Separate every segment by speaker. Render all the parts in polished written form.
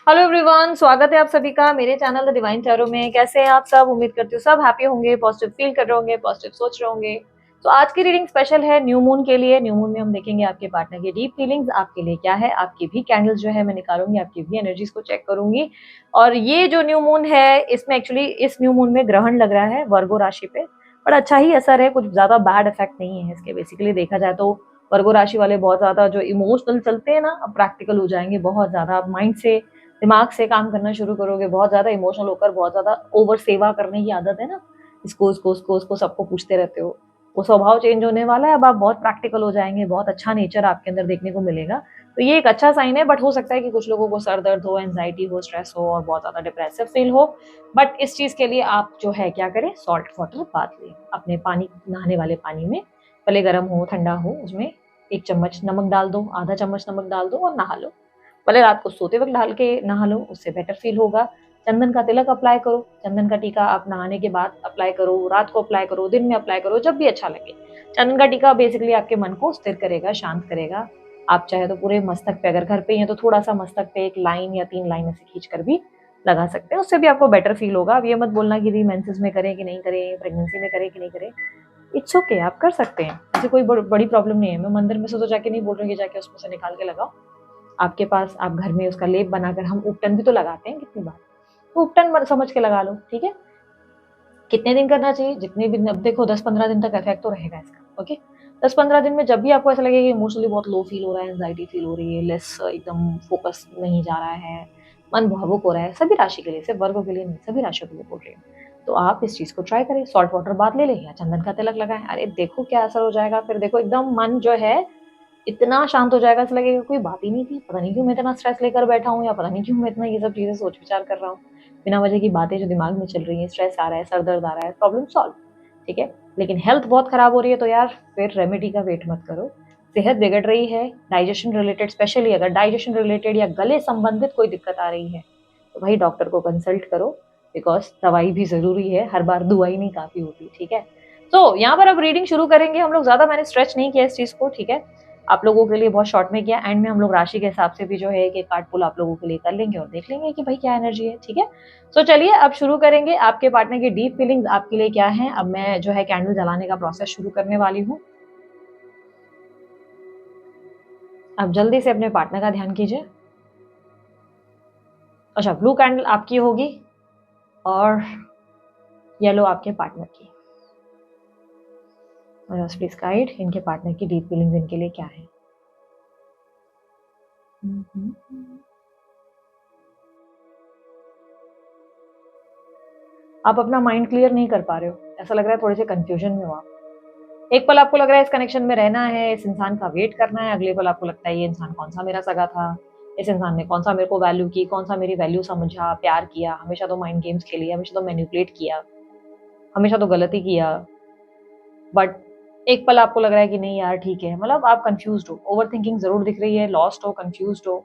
Speaker 1: Hello everyone, स्वागत है आप सभी का मेरे चैनल द डिवाइन टैरो में। कैसे हैं आप सब? उम्मीद करती हूँ सब हैप्पी होंगे, पॉजिटिव फील कर रहे होंगे, पॉजिटिव सोच रहे होंगे। तो आज की रीडिंग स्पेशल है न्यू मून के लिए। न्यू मून में हम देखेंगे आपके पार्टनर की डीप फीलिंग्स आपके लिए क्या है। आपकी भी कैंडल्स जो है मैं निकालूंगी, आपकी भी एनर्जीज को चेक करूंगी। और ये जो न्यू मून है, इसमें एक्चुअली इस न्यू मून में ग्रहण लग रहा है वर्गो राशि पे। बट अच्छा ही असर है, कुछ ज्यादा बैड इफेक्ट नहीं है इसके। बेसिकली देखा जाए तो वर्गो राशि वाले बहुत ज्यादा जो इमोशनल चलते हैं ना, अब प्रैक्टिकल हो जाएंगे बहुत ज्यादा। आप माइंड से, दिमाग से काम करना शुरू करोगे। बहुत ज्यादा इमोशनल होकर बहुत ज्यादा ओवर सेवा करने की आदत है ना, इसको उसको उसको उसको सबको पूछते रहते हो। वो स्वभाव चेंज होने वाला है। अब आप बहुत प्रैक्टिकल हो जाएंगे, बहुत अच्छा नेचर आपके अंदर देखने को मिलेगा। तो ये एक अच्छा साइन है। बट हो सकता है कि कुछ लोगों को सर दर्द हो, एंजाइटी हो, स्ट्रेस हो और बहुत ज्यादा डिप्रेसिव फील हो। बट इस चीज के लिए आप जो है क्या करें, सॉल्ट वाटर बात लें अपने पानी, नहाने वाले पानी में। भले गर्म हो ठंडा हो, उसमें 1 चम्मच नमक डाल दो, आधा चम्मच नमक डाल दो और नहा लो। भले रात को सोते वक्त डाल के नहा लो, उससे बेटर फील होगा। चंदन का तिलक अप्लाई करो। चंदन का टीका आप नहाने के बाद अप्लाई करो, रात को अप्लाई करो, दिन में अप्लाई करो, जब भी अच्छा लगे। चंदन का टीका बेसिकली आपके मन को स्थिर करेगा, शांत करेगा। आप चाहे तो पूरे मस्तक पे, अगर घर पे ही है तो थोड़ा सा मस्तक पे 1 लाइन या 3 लाइन ऐसे खींच कर भी लगा सकते हैं। उससे भी आपको बेटर फील होगा। अब ये मत बोलना कि मेंसेस में करें कि नहीं करें, प्रेगनेंसी में करें कि नहीं करें। इट्स ओके, आप कर सकते हैं। ऐसे कोई बड़ी प्रॉब्लम नहीं है। मैं मंदिर में से तो जाके नहीं बोल रही हूँ कि जाके उसमें से निकाल के लगाओ। आपके पास, आप घर में उसका लेप बनाकर, हम उपटन भी तो लगाते हैं कितनी बार, तो उपटन समझ के लगा लो, ठीक है। कितने दिन करना चाहिए? जितने भी, अब देखो 10-15 दिन तक इफेक्ट तो रहेगा इसका, ओके। 10-15 दिन में जब भी आपको ऐसा लगे कि इमोशनली बहुत लो फील हो रहा है, एंजाइटी फील हो रही है, लेस एकदम फोकस नहीं जा रहा है, मन भावुक हो रहा है, सभी राशि के लिए, सिर्फ वर्गों के लिए नहीं, सभी राशियों के लिए बोल रही हूँ। तो आप इस चीज को ट्राई करें, सॉल्ट वाटर बात ले लें या चंदन का तिलक लगाएं। अरे देखो क्या असर हो जाएगा। फिर देखो एकदम मन जो है इतना शांत हो जाएगा, ऐसा लगेगा कोई बात ही नहीं थी। पता नहीं क्यों मैं इतना स्ट्रेस लेकर बैठा हूँ, या पता नहीं क्यों मैं इतना ये सब चीजें सोच विचार कर रहा हूँ। बिना वजह की बातें जो दिमाग में चल रही हैं, स्ट्रेस आ रहा है, सर दर्द आ रहा है, प्रॉब्लम सॉल्व, ठीक है। लेकिन हेल्थ बहुत खराब हो रही है तो यार फिर रेमेडी का वेट मत करो। सेहत बिगड़ रही है, डाइजेशन रिलेटेड, स्पेशली अगर डाइजेशन रिलेटेड या गले संबंधित कोई दिक्कत आ रही है तो भाई डॉक्टर को कंसल्ट करो। बिकॉज दवाई भी जरूरी है, हर बार दवाई नहीं काफी होती, ठीक है। तो यहाँ पर अब रीडिंग शुरू करेंगे हम लोग। ज्यादा मैंने स्ट्रेच नहीं किया इस चीज को, ठीक है। आप लोगों के लिए बहुत शॉर्ट में किया। एंड में हम लोग राशि के हिसाब से भी जो है एक कार्ड पुल आप लोगों के लिए कर लेंगे और देख लेंगे कि भाई क्या एनर्जी है, ठीक है। सो चलिए अब शुरू करेंगे। आपके पार्टनर की डीप फीलिंग्स आपके लिए क्या है। अब मैं जो है कैंडल जलाने का प्रोसेस शुरू करने वाली हूँ। अब जल्दी से अपने पार्टनर का ध्यान कीजिए। अच्छा, ब्लू कैंडल आपकी होगी और येलो आपके पार्टनर की। और प्लीज गाइड इनके पार्टनर की डीप फीलिंग्स इनके लिए क्या है। आप अपना माइंड क्लियर नहीं कर पा रहे हो, ऐसा लग रहा है थोड़े से कंफ्यूजन में हो आप। एक पल आपको लग रहा है इस कनेक्शन में रहना है, इस इंसान का वेट करना है, अगले पल आपको लगता है ये इंसान कौन सा मेरा सगा था, इस इंसान ने कौन सा मेरे को वैल्यू की, कौन सा मेरी वैल्यू समझा, प्यार किया, हमेशा तो माइंड गेम्स खेली, हमेशा तो मैनिपुलेट किया, हमेशा तो गलती किया। बट एक पल आपको लग रहा है कि नहीं यार ठीक है। मतलब आप कंफ्यूज हो, ओवर थिंकिंग जरूर दिख रही है, लॉस्ट हो, कंफ्यूज हो,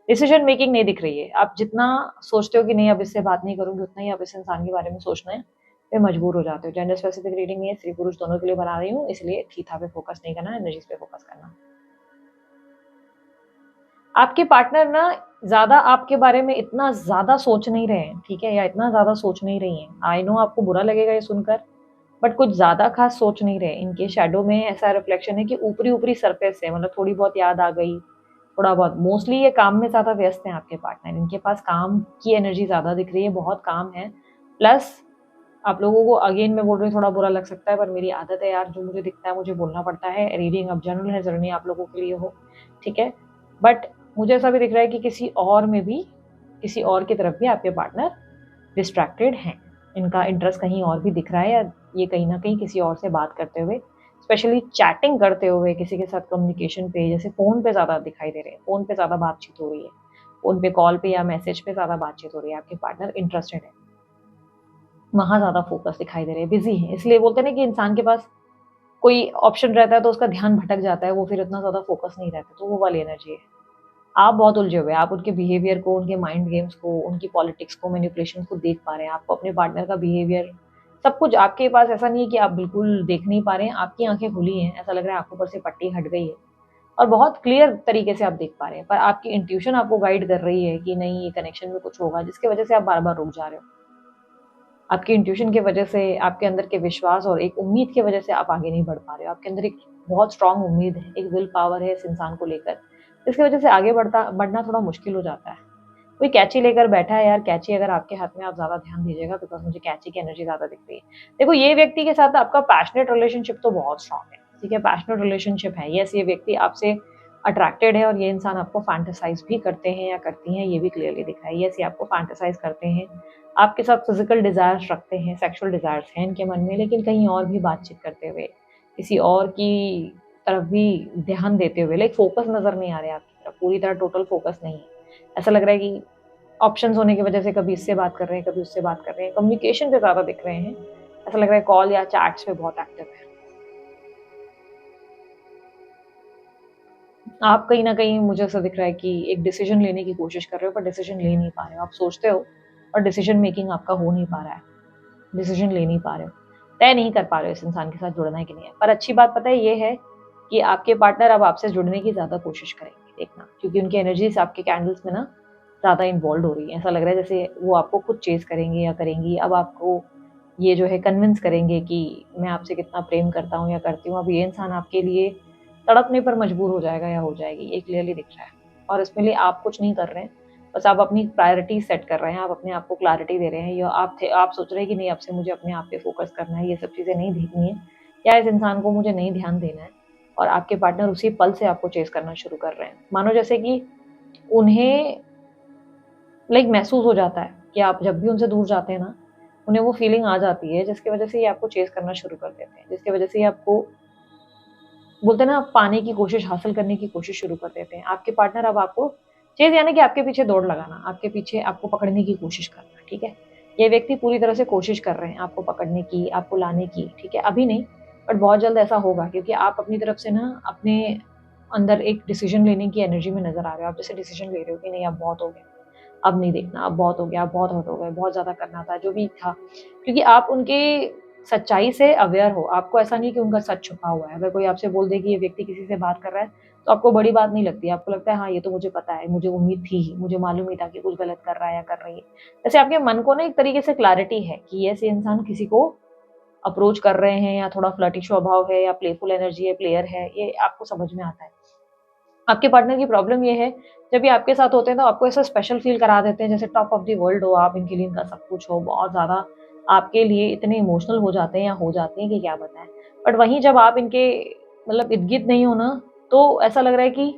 Speaker 1: डिसीजन मेकिंग नहीं दिख रही है। आप जितना सोचते हो कि नहीं अब इससे बात नहीं करूंगी, उतना ही आप इस इंसान के बारे में सोचना है पे मजबूर हो जाते हो। जेंडर स्पेसिफिक रीडिंग नहीं है, स्त्री पुरुष दोनों के लिए बना रही हूँ, इसलिए थीथा पे फोकस नहीं करना, एनर्जीज पे फोकस करना। आपके पार्टनर ना ज्यादा आपके बारे में इतना ज्यादा सोच नहीं रहे हैं, ठीक है, या इतना ज्यादा सोच नहीं रही हैं। आई नो आपको बुरा लगेगा ये सुनकर, बट कुछ ज्यादा खास सोच नहीं रहे। इनके शैडो में ऐसा रिफ्लेक्शन है कि ऊपरी ऊपरी सरफेस है, मतलब थोड़ी बहुत याद आ गई, थोड़ा बहुत। मोस्टली ये काम में ज्यादा व्यस्त हैं आपके पार्टनर। इनके पास काम की एनर्जी ज्यादा दिख रही है, बहुत काम है। प्लस आप लोगों को, अगेन मैं बोल रही हूँ, थोड़ा बुरा लग सकता है पर मेरी आदत है यार, जो मुझे दिखता है मुझे बोलना पड़ता है। रीडिंग अब जनरल है, जरूरी आप लोगों के लिए हो, ठीक है। बट मुझे ऐसा भी दिख रहा है कि किसी और में भी, किसी और की तरफ भी आपके पार्टनर डिस्ट्रैक्टेड हैं। इनका इंटरेस्ट कहीं और भी दिख रहा है, या ये कहीं ना कहीं किसी और से बात करते हुए, स्पेशली चैटिंग करते हुए, किसी के साथ कम्युनिकेशन पे, जैसे फोन पे ज्यादा दिखाई दे रहे हैं, फोन पे ज्यादा बातचीत हो रही है, फोन पे, कॉल पे या मैसेज पे ज्यादा बातचीत हो रही है। आपके पार्टनर इंटरेस्टेड है, वहां ज्यादा फोकस दिखाई दे रहे हैं, बिजी है। इसलिए बोलते हैं ना कि इंसान के पास कोई ऑप्शन रहता है तो उसका ध्यान भटक जाता है, वो फिर इतना ज्यादा फोकस नहीं रहता, तो वो वाली एनर्जी है। आप बहुत उलझे हुए हैं, आप उनके बिहेवियर को, उनके माइंड गेम्स को, उनकी पॉलिटिक्स को, मैनिपुलेशन को देख पा रहे हैं। आपको अपने पार्टनर का बिहेवियर, सब कुछ आपके पास, ऐसा नहीं है कि आप बिल्कुल देख नहीं पा रहे हैं, आपकी आंखें खुली हैं, ऐसा लग रहा है आंखों पर से पट्टी हट गई है। और बहुत क्लियर तरीके से आप देख पा रहे हैं, पर आपकी इंट्यूशन आपको गाइड कर रही है कि नहीं, ये कनेक्शन में कुछ होगा, जिसकी वजह से आप बार-बार रुक जा रहे हो। आपकी इंट्यूशन की वजह से, आपके अंदर के विश्वास और एक उम्मीद की वजह से आप आगे नहीं बढ़ पा रहे हो। आपके अंदर एक बहुत स्ट्रॉन्ग उम्मीद है, एक विल पावर है इस इंसान को लेकर, जिसकी वजह से आगे बढ़ना थोड़ा मुश्किल हो जाता है। कोई कैंची लेकर बैठा है यार, कैंची अगर आपके हाथ में, आप ज़्यादा ध्यान दीजिएगा बिकॉज़ मुझे कैंची की एनर्जी ज़्यादा दिख रही है। देखो, ये व्यक्ति के साथ आपका पैशनेट रिलेशनशिप तो बहुत स्ट्रॉन्ग है, ठीक है? पैशनेट रिलेशनशिप है। येस, ये व्यक्ति आपसे अट्रैक्टेड है और ये इंसान आपको फैंटेसाइज़ भी करते हैं या करती हैं, ये भी क्लियरली दिख रहा है। येस, ये आपको फैंटेसाइज़ करते हैं, आपके साथ फिज़िकल डिज़ायर्स रखते हैं, सेक्सुअल डिज़ायर्स हैं इनके मन में, लेकिन कहीं और भी बातचीत करते हुए, किसी और की तरफ भी ध्यान देते हुए, लाइक फ़ोकस नज़र नहीं आ रहे आपकी तरफ, पूरी तरह टोटल फ़ोकस नहीं है। ऐसा लग रहा है कि ऑप्शंस होने की वजह से कभी इससे बात कर रहे हैं, कभी उससे बात कर रहे हैं, कम्युनिकेशन पे ज़्यादा दिख रहे हैं। ऐसा लग रहा है कॉल या चैट्स पे बहुत एक्टिव है। आप कहीं न कहीं, मुझे ऐसा दिख रहा है कि एक डिसीज़न लेने की कोशिश कर रहे हो, पर डिसीज़न ले नहीं पा रहे हो। आप सोचते हो और डिसीज़न मेकिंग आपका हो नहीं पा रहा है। डिसीज़न ले नहीं पा रहे हो। तय नहीं कर पा रहे हो इस इंसान के साथ जुड़ना है कि नहीं है। पर अच्छी बात पता है ये है कि आपके पार्टनर अब आपसे जुड़ने की ज़्यादा कोशिश करेंगे, देखना। क्योंकि उनकी एनर्जीज़ आपके कैंडल्स में ना ज़्यादा इन्वॉल्व्ड हो रही है। ऐसा लग रहा है जैसे वो आपको खुद चेज़ करेंगे या करेंगी। अब आपको ये जो है कन्विंस करेंगे कि मैं आपसे कितना प्रेम करता हूँ या करती हूँ। अब ये इंसान आपके लिए तड़पने पर मजबूर हो जाएगा या हो जाएगी, ये क्लियरली दिख रहा है। और इसमें लिए आप कुछ नहीं कर रहे हैं, बस आप अपनी प्रायोरिटी सेट कर रहे हैं, आप अपने आप को क्लैरिटी दे रहे हैं, या आप सोच रहे हैं कि नहीं, अब से मुझे अपने आप पे फ़ोकस करना है, ये सब चीज़ें नहीं देखनी है, या इस इंसान को मुझे नहीं ध्यान देना है। और आपके पार्टनर उसी पल से आपको चेज़ करना शुरू कर रहे हैं। मानो जैसे कि उन्हें लाइक महसूस हो जाता है कि आप जब भी उनसे दूर जाते हैं ना, उन्हें वो फीलिंग आ जाती है, जिसकी वजह से ये आपको चेज़ करना शुरू कर देते हैं, जिसकी वजह से ये आपको, बोलते हैं ना, पाने की कोशिश, हासिल करने की कोशिश शुरू कर देते हैं। आपके पार्टनर अब आपको चेज़, यानी कि आपके पीछे दौड़ लगाना, आपके पीछे आपको पकड़ने की कोशिश करना, ठीक है? ये व्यक्ति पूरी तरह से कोशिश कर रहे हैं आपको पकड़ने की, आपको लाने की, ठीक है? अभी नहीं, बट बहुत जल्द ऐसा होगा, क्योंकि आप अपनी तरफ से ना अपने अंदर एक डिसीज़न लेने की एनर्जी में नज़र आ रहे हो। आप जैसे डिसीज़न ले रहे हो कि नहीं, अब बहुत हो गया, अब नहीं देखना, अब बहुत हो गया, अब बहुत हद हो गए, बहुत ज़्यादा करना था, जो भी था। क्योंकि आप उनके सच्चाई से अवेयर हो, आपको ऐसा नहीं कि उनका सच छुपा हुआ है। अगर कोई आपसे बोल दे कि ये व्यक्ति किसी से बात कर रहा है, तो आपको बड़ी बात नहीं लगती, आपको लगता है हाँ, ये तो मुझे पता है, मुझे उम्मीद थी ही, मुझे मालूम ही था कि कुछ गलत कर रहा है या कर रही है। जैसे आपके मन को ना एक तरीके से क्लैरिटी है कि ऐसे इंसान किसी को अप्रोच कर रहे हैं, या थोड़ा फ्लर्टी स्वभाव है, या प्लेफुल एनर्जी है, प्लेयर है, ये आपको समझ में आता है। आपके पार्टनर की प्रॉब्लम ये है, जब ये आपके साथ होते हैं तो आपको ऐसा स्पेशल फ़ील करा देते हैं, जैसे टॉप ऑफ द वर्ल्ड हो आप, इनके लिए इनका सब कुछ हो, बहुत ज़्यादा आपके लिए इतने इमोशनल हो जाते हैं या हो जाती हैं कि क्या बताएँ। बट वहीं जब आप इनके मतलब इर्द-गिर्द नहीं हो ना, तो ऐसा लग रहा है कि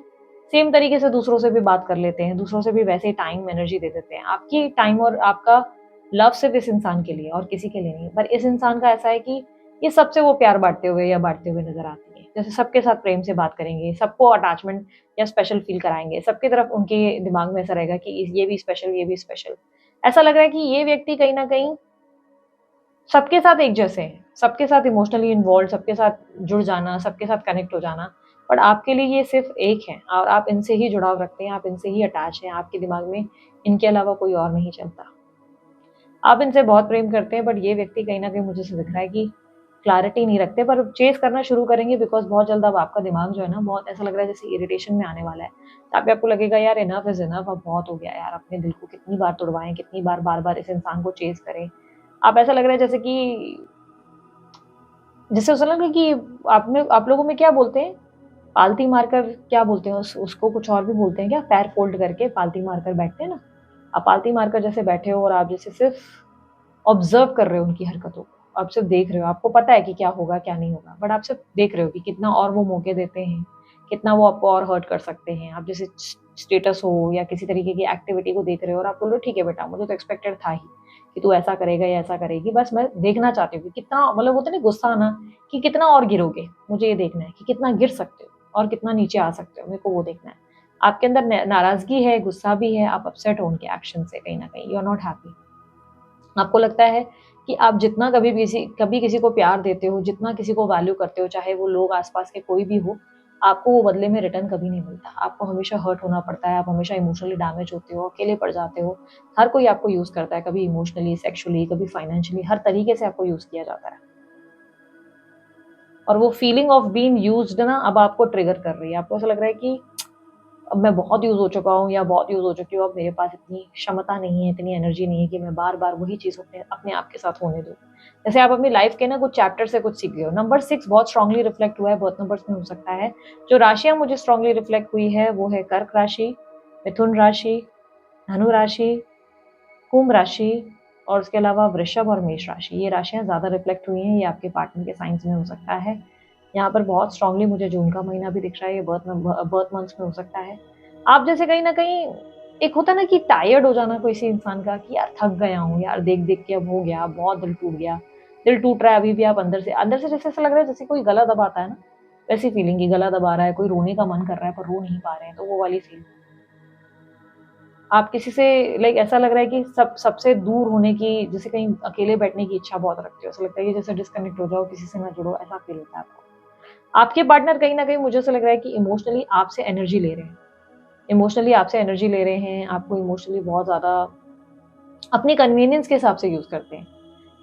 Speaker 1: सेम तरीके से दूसरों से भी बात कर लेते हैं, दूसरों से भी वैसे ही टाइम, एनर्जी दे देते हैं। आपकी टाइम और आपका लव सिर्फ़ इस इंसान के लिए और किसी के लिए नहीं है। पर इस इंसान का ऐसा है कि ये सबसे वो प्यार बाँटते हुए नज़र आती है। जैसे सबके साथ प्रेम से बात करेंगे, सबको अटैचमेंट या स्पेशल फ़ील कराएँगे। सबकी तरफ उनके दिमाग में ऐसा रहेगा कि ये भी स्पेशल, ये भी स्पेशल। ऐसा लग रहा है कि ये व्यक्ति कहीं न कहीं सबके साथ एक जैसे हैं, सबके साथ इमोशनली इन्वॉल्व्ड, सबके साथ जुड़ जाना, सबके साथ कनेक्ट हो जाना। बट आपके लिए ये सिर्फ़ एक हैं और आप इनसे ही जुड़ाव रखते हैं, आप इनसे ही अटैच हैं, आपके दिमाग में इनके अलावा कोई और नहीं चलता। आप इनसे बहुत प्रेम करते हैं, बट ये व्यक्ति कहीं न कहीं मुझे ऐसा दिख रहा है कि क्लैरिटी नहीं रखते, पर चेज़ करना शुरू करेंगे बिकॉज़ बहुत जल्द अब आपका दिमाग जो है ना, बहुत ऐसा लग रहा है जैसे इरिटेशन में आने वाला है। तभी आपको लगेगा यार, इनफ इज़ इनफ, अब बहुत हो गया यार, अपने दिल को कितनी बार तुड़वाएँ, कितनी बार बार-बार इस इंसान को चेज़ करें। आप, ऐसा लग रहा है जैसे कि, जैसे ऐसा लग रहा है कि आप लोगों में क्या बोलते हैं? पालती मारकर क्या बोलते हैं, उसको कुछ और भी बोलते हैं क्या? पैर फ़ोल्ड करके पालती मारकर बैठते हैं ना? आप पालती मारकर जैसे बैठे हो और आप जैसे सिर्फ़ ऑब्ज़र्व कर रहे हो उनकी हरकतों को। आप सिर्फ़ देख रहे हो, आपको पता है कि क्या होगा, क्या नहीं होगा, बट आप सिर्फ़ देख रहे हो कि कितना और वो मौके देते हैं, कितना वो आपको और हर्ट कर सकते हैं। आप जैसे स्टेटस हो या किसी तरीके की एक्टिविटी को देख रहे हो और आप बोल रहे हो ठीक है बेटा, मुझे तो एक्सपेक्टेड था ही कि तू ऐसा करेगा या ऐसा करेगी, बस मैं देखना चाहती हूँ कि कितना, मतलब होता है ना गुस्सा आना, कि कितना और गिरोगे, मुझे ये देखना है कि कितना गिर सकते हो और कितना नीचे आ सकते हो, मेरे को वो देखना है। आपके अंदर नाराज़गी है, गुस्सा भी है, आप अपसेट हो उनके एक्शन से, कहीं न कहीं यू आर नॉट हैप्पी। आपको लगता है कि आप जितना कभी किसी को प्यार देते हो, जितना किसी को वैल्यू करते हो, चाहे वो लोग आस-पास के कोई भी हो, आपको वो बदले में रिटर्न कभी नहीं मिलता। आपको हमेशा हर्ट होना पड़ता है, आप हमेशा इमोशनली डैमेज होते हो, अकेले पड़ जाते हो। हर कोई आपको यूज़ करता है, कभी इमोशनली, सेक्सुअली, कभी फाइनेंशियली, हर तरीके से आपको यूज़ किया जाता है। और वो फीलिंग ऑफ बीइंग यूज्ड ना अब आपको ट्रिगर कर रही है। आपको ऐसा लग रहा है कि अब मैं बहुत यूज़ हो चुका हूँ या बहुत यूज़ हो चुकी हूँ, अब मेरे पास इतनी क्षमता नहीं है, इतनी एनर्जी नहीं है कि मैं बार-बार वही चीज़ अपने अपने आप के साथ होने दूँ। जैसे आप अपनी लाइफ़ के ना कुछ चैप्टर से कुछ सीख गए हो। नंबर 6 बहुत स्ट्रांगली रिफ्लेक्ट हुआ है, बर्थ नंबर्स में हो सकता है। जो राशियाँ मुझे स्ट्रांगली रिफ्लेक्ट हुई है, वो है कर्क राशि, मिथुन राशि, धनु राशि, कुंभ राशि और उसके अलावा वृषभ और मेष राशि। ये राशियाँ ज़्यादा रिफ्लेक्ट हुई हैं, ये आपके पार्टनर के साइंस में हो सकता है। यहाँ पर बहुत स्ट्रांगली मुझे जून का महीना भी दिख रहा है, ये बर्थ मंथ्स में हो सकता है। आप जैसे कहीं न कहीं एक होता है ना कि टायर्ड हो जाना किसी इंसान का कि यार थक गया हूँ यार, देख-देख के अब हो गया, अब बहुत दिल टूट गया। दिल टूट रहा है अभी भी आप अंदर से जैसे ऐसा लग रहा है जैसे कोई गला दबाता है ना, वैसी फीलिंग कि गला दबा रहा है, कोई रोने का मन कर रहा है पर रो नहीं पा रहे हैं, तो वो वाली फीलिंग। आप किसी से लाइक ऐसा लग रहा है कि सबसे दूर होने की, जैसे कहीं अकेले बैठने की इच्छा बहुत रखते हो। ऐसा लगता है कि जैसे डिस्कनेक्ट हो जाओ, किसी से ना जुड़ो, ऐसा फ़ील होता है आपको। आपके पार्टनर कहीं न कहीं मुझे ऐसा लग रहा है कि इमोशनली आपसे एनर्जी ले रहे हैं। इमोशनली आपसे एनर्जी ले रहे हैं, आपको इमोशनली बहुत ज़्यादा अपनी कन्वीनियंस के हिसाब से यूज़ करते हैं।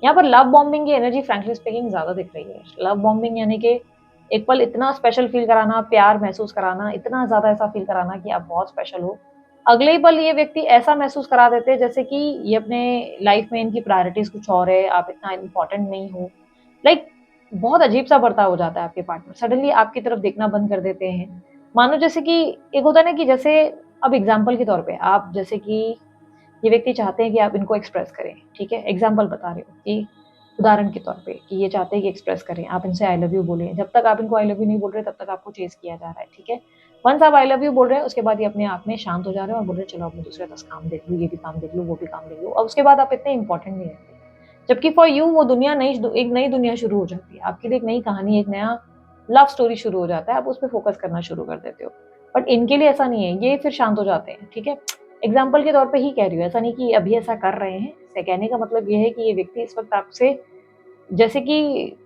Speaker 1: यहाँ पर लव बॉम्बिंग की एनर्जी फ्रैंकली स्पीकिंग ज़्यादा दिख रही है। लव बॉम्बिंग यानी कि एक पल इतना स्पेशल फ़ील कराना, प्यार महसूस कराना, इतना ज़्यादा ऐसा फ़ील कराना कि आप बहुत स्पेशल हो। अगले ही पल ये व्यक्ति ऐसा महसूस करा देते हैं जैसे कि ये अपने लाइफ़ में इनकी प्रायोरिटीज़ कुछ और है, आप इतना इम्पोर्टेंट नहीं हो। लाइक बहुत अजीब-सा बर्ताव हो जाता है आपके पार्टनर। सडनली आपकी तरफ देखना बंद कर देते हैं। मानो जैसे कि एक होता है ना कि जैसे अब एग्ज़ाम्पल के तौर पे आप जैसे कि ये व्यक्ति चाहते हैं कि आप इनको एक्सप्रेस करें, ठीक है? एग्ज़ाम्पल बता रही हूँ कि उदाहरण के तौर पे कि ये चाहते हैं कि एक्सप्रेस करें, आप इनसे आई लव यू बोलें। जब तक आप इनको आई लव यू नहीं बोल रहे, तब तक आपको चेज़ किया जा रहा है, ठीक है? वन्स आप आई लव यू बोल रहे हैं, उसके बाद ये अपने आप में शांत हो जा रहे हैं और बोल रहे हैं, "चलो अब मैं दूसरे 10 काम देख लूँ, ये भी काम देख लूँ, वो भी काम देख लूँ।" और उसके बाद आप इतने इम्पोर्टेंट नहीं रहते। जबकि फॉर यू वो दुनिया एक नई दुनिया शुरू हो जाती है। आपके लिए एक नई कहानी, एक नया लव स्टोरी शुरू हो जाता है, आप उस पे फ़ोकस करना शुरू कर देते हो। बट इनके लिए ऐसा नहीं है, ये फिर शांत हो जाते हैं, ठीक है? एग्ज़ाम्पल के तौर पे ही कह रही हूँ, ऐसा नहीं कि अभी ऐसा कर रहे हैं। से कहने का मतलब ये है कि ये व्यक्ति इस वक़्त आपसे जैसे कि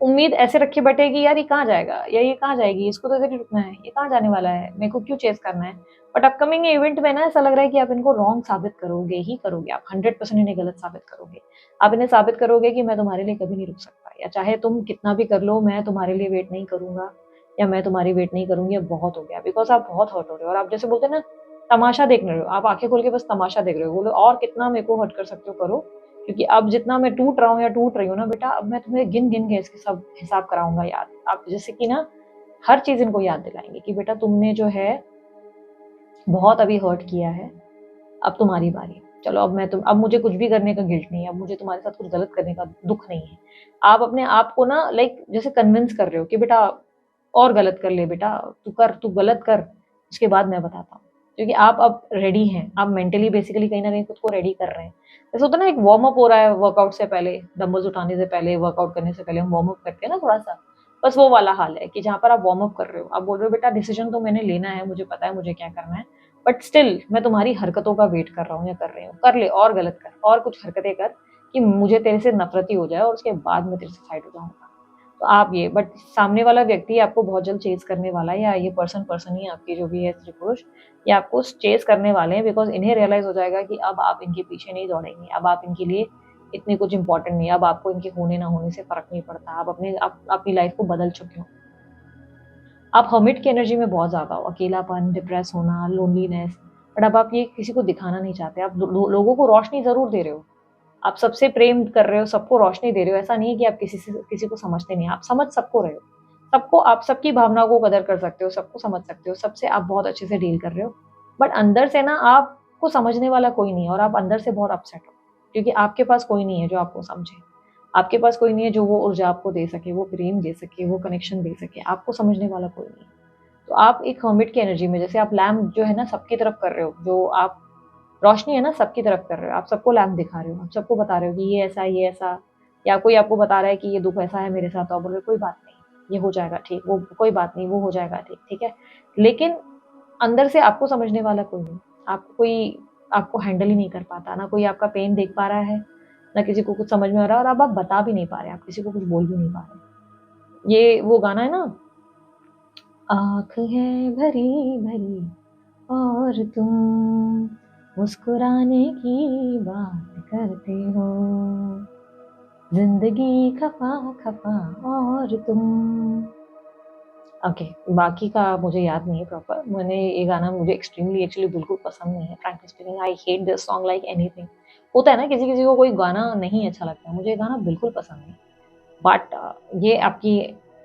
Speaker 1: उम्मीद ऐसे रखे बैठे हैं कि यार ये कहाँ जाएगा या ये कहाँ जाएगी, इसको तो इधर ही रुकना है, ये कहाँ जाने वाला है, मेरे को क्यों चेज़ करना है। बट अपकमिंग इवेंट में ना ऐसा लग रहा है कि आप इनको रॉन्ग साबित करोगे ही करोगे, आप 100% इन्हें गलत साबित करोगे। आप इन्हें साबित करोगे कि मैं तुम्हारे लिए कभी नहीं रुक सकता, या चाहे तुम कितना भी कर लो, मैं तुम्हारे लिए वेट नहीं करूँगा या मैं तुम्हारी वेट नहीं करूँगी, अब बहुत हो गया। बिकॉज़ आप बहुत हर्ट हो रहे हो और आप जैसे बोलते हैं ना, तमाशा देख रहे हो, आप आँखें खोल के बस तमाशा देख रहे हो। बोलो और कितना मेरे को हर्ट कर सकते हो करो, क्योंकि अब जितना मैं टूट रहा हूँ या टूट रही हूँ ना बेटा, अब मैं तुम्हें गिन-गिन के इसके सब हिसाब कराऊँगा याद। आप जैसे कि ना हर चीज़ इनको याद दिलाएँगे कि बेटा तुमने जो है बहुत अभी हर्ट किया है, अब तुम्हारी बारी है। चलो अब मुझे कुछ भी करने का गिल्ट नहीं है, अब मुझे तुम्हारे साथ कुछ गलत करने का दुःख नहीं है। आप अपने आप को ना लाइक जैसे कन्विंस कर रहे हो कि बेटा और गलत कर ले बेटा, तू गलत कर, उसके बाद मैं बताता हूँ। क्योंकि आप अब रेडी हैं, आप मेंटली बेसिकली कहीं न कहीं खुद को रेडी कर रहे हैं। जैसे होता है ना एक वार्म अप हो रहा है वर्कआउट से पहले, डंबल्स उठाने से पहले, वर्कआउट करने से पहले हम वार्म अप करते हैं ना थोड़ा-सा, बस वो वाला हाल है कि जहाँ पर आप वार्म अप कर रहे हो। आप बोल रहे हो बेटा डिसीज़न तो मैंने लेना है, मुझे पता है मुझे क्या करना है, बट स्टिल मैं तुम्हारी हरकतों का वेट कर रहा हूँ या कर रही हूँ। कर ले और गलत कर और कुछ हरकतें कर कि मुझे तेरे से नफ़रत ही हो जाए और उसके बाद मैं तेरे से साइड हो जाऊँगा। तो आप ये बट सामने वाला व्यक्ति आपको बहुत जल्द चेज़ करने वाला है, या ये पर्सन ही आपकी जो भी है स्त्री पुरुष, ये आपको चेज़ करने वाले हैं बिकॉज़ इन्हें रियलाइज़ हो जाएगा कि अब आप इनके पीछे नहीं दौड़ेंगे, अब आप इनके लिए इतने कुछ इम्पोर्टेंट नहीं है, अब आपको इनके होने ना होने से फ़र्क नहीं पड़ता, आप अपनी लाइफ़ को बदल चुके हो। आप हर्मिट की एनर्जी में बहुत ज़्यादा हो, अकेलापन, डिप्रेस होना, लोनलीनेस, बट अब आप ये किसी को दिखाना नहीं चाहते, आप लोगों को रोशनी ज़रूर दे रहे हो। आप सबसे प्रेम कर रहे हो, सबको रोशनी दे रहे हो, ऐसा नहीं है कि आप किसी को समझते नहीं, आप समझ सबको रहे हो। सबको आप सबकी भावनाओं को कदर कर सकते हो, सबको समझ सकते हो, सबसे आप बहुत अच्छे से डील कर रहे हो। बट अंदर से ना आपको समझने वाला कोई नहीं है और आप अंदर से बहुत अपसेट हो, क्योंकि आपके पास कोई नहीं है जो आपको समझे। आपके पास कोई नहीं है जो वो ऊर्जा आपको दे सके, वो प्रेम दे सके, वो कनेक्शन दे सके, आपको समझने वाला कोई नहीं है। तो आप एक हर्मिट की एनर्जी में, जैसे आप लैम्प जो है ना सबकी तरफ कर रहे हो, जो आप रोशनी है ना सबकी तरफ कर रहे हो, आप सबको लैम्प दिखा रहे हो, आप सबको बता रहे हो कि ये ऐसा, या कोई आपको बता रहा है कि ये दुःख ऐसा है मेरे साथ, तो आप बोल रहे हो कोई बात नहीं, ये हो जाएगा ठीक, वो कोई बात नहीं, वो हो जाएगा ठीक, ठीक है? लेकिन अंदर से आपको समझने वाला कोई नहीं, कोई आपको हैंडल ही नहीं कर पाता, ना कोई आपका पेन देख पा रहा है, ना किसी को कुछ समझ में आ रहा है और अब आप बता भी नहीं पा रहे, आप किसी को कुछ बोल भी नहीं पा रहे। ये वो गाना है ना, आँख है भरी-भरी और तुम मुस्कुराने की बात करते हो, जिंदगी खफा खफा और तुम। ओके, बाकी का मुझे याद नहीं है प्रॉपर। मैंने ये गाना मुझे एक्सट्रीमली एक्चुअली बिल्कुल पसंद नहीं है, frankly speaking. I hate this song like anything. होता है ना किसी किसी को कोई गाना नहीं अच्छा लगता है, मुझे ये गाना बिल्कुल पसंद नहीं। बट ये आपकी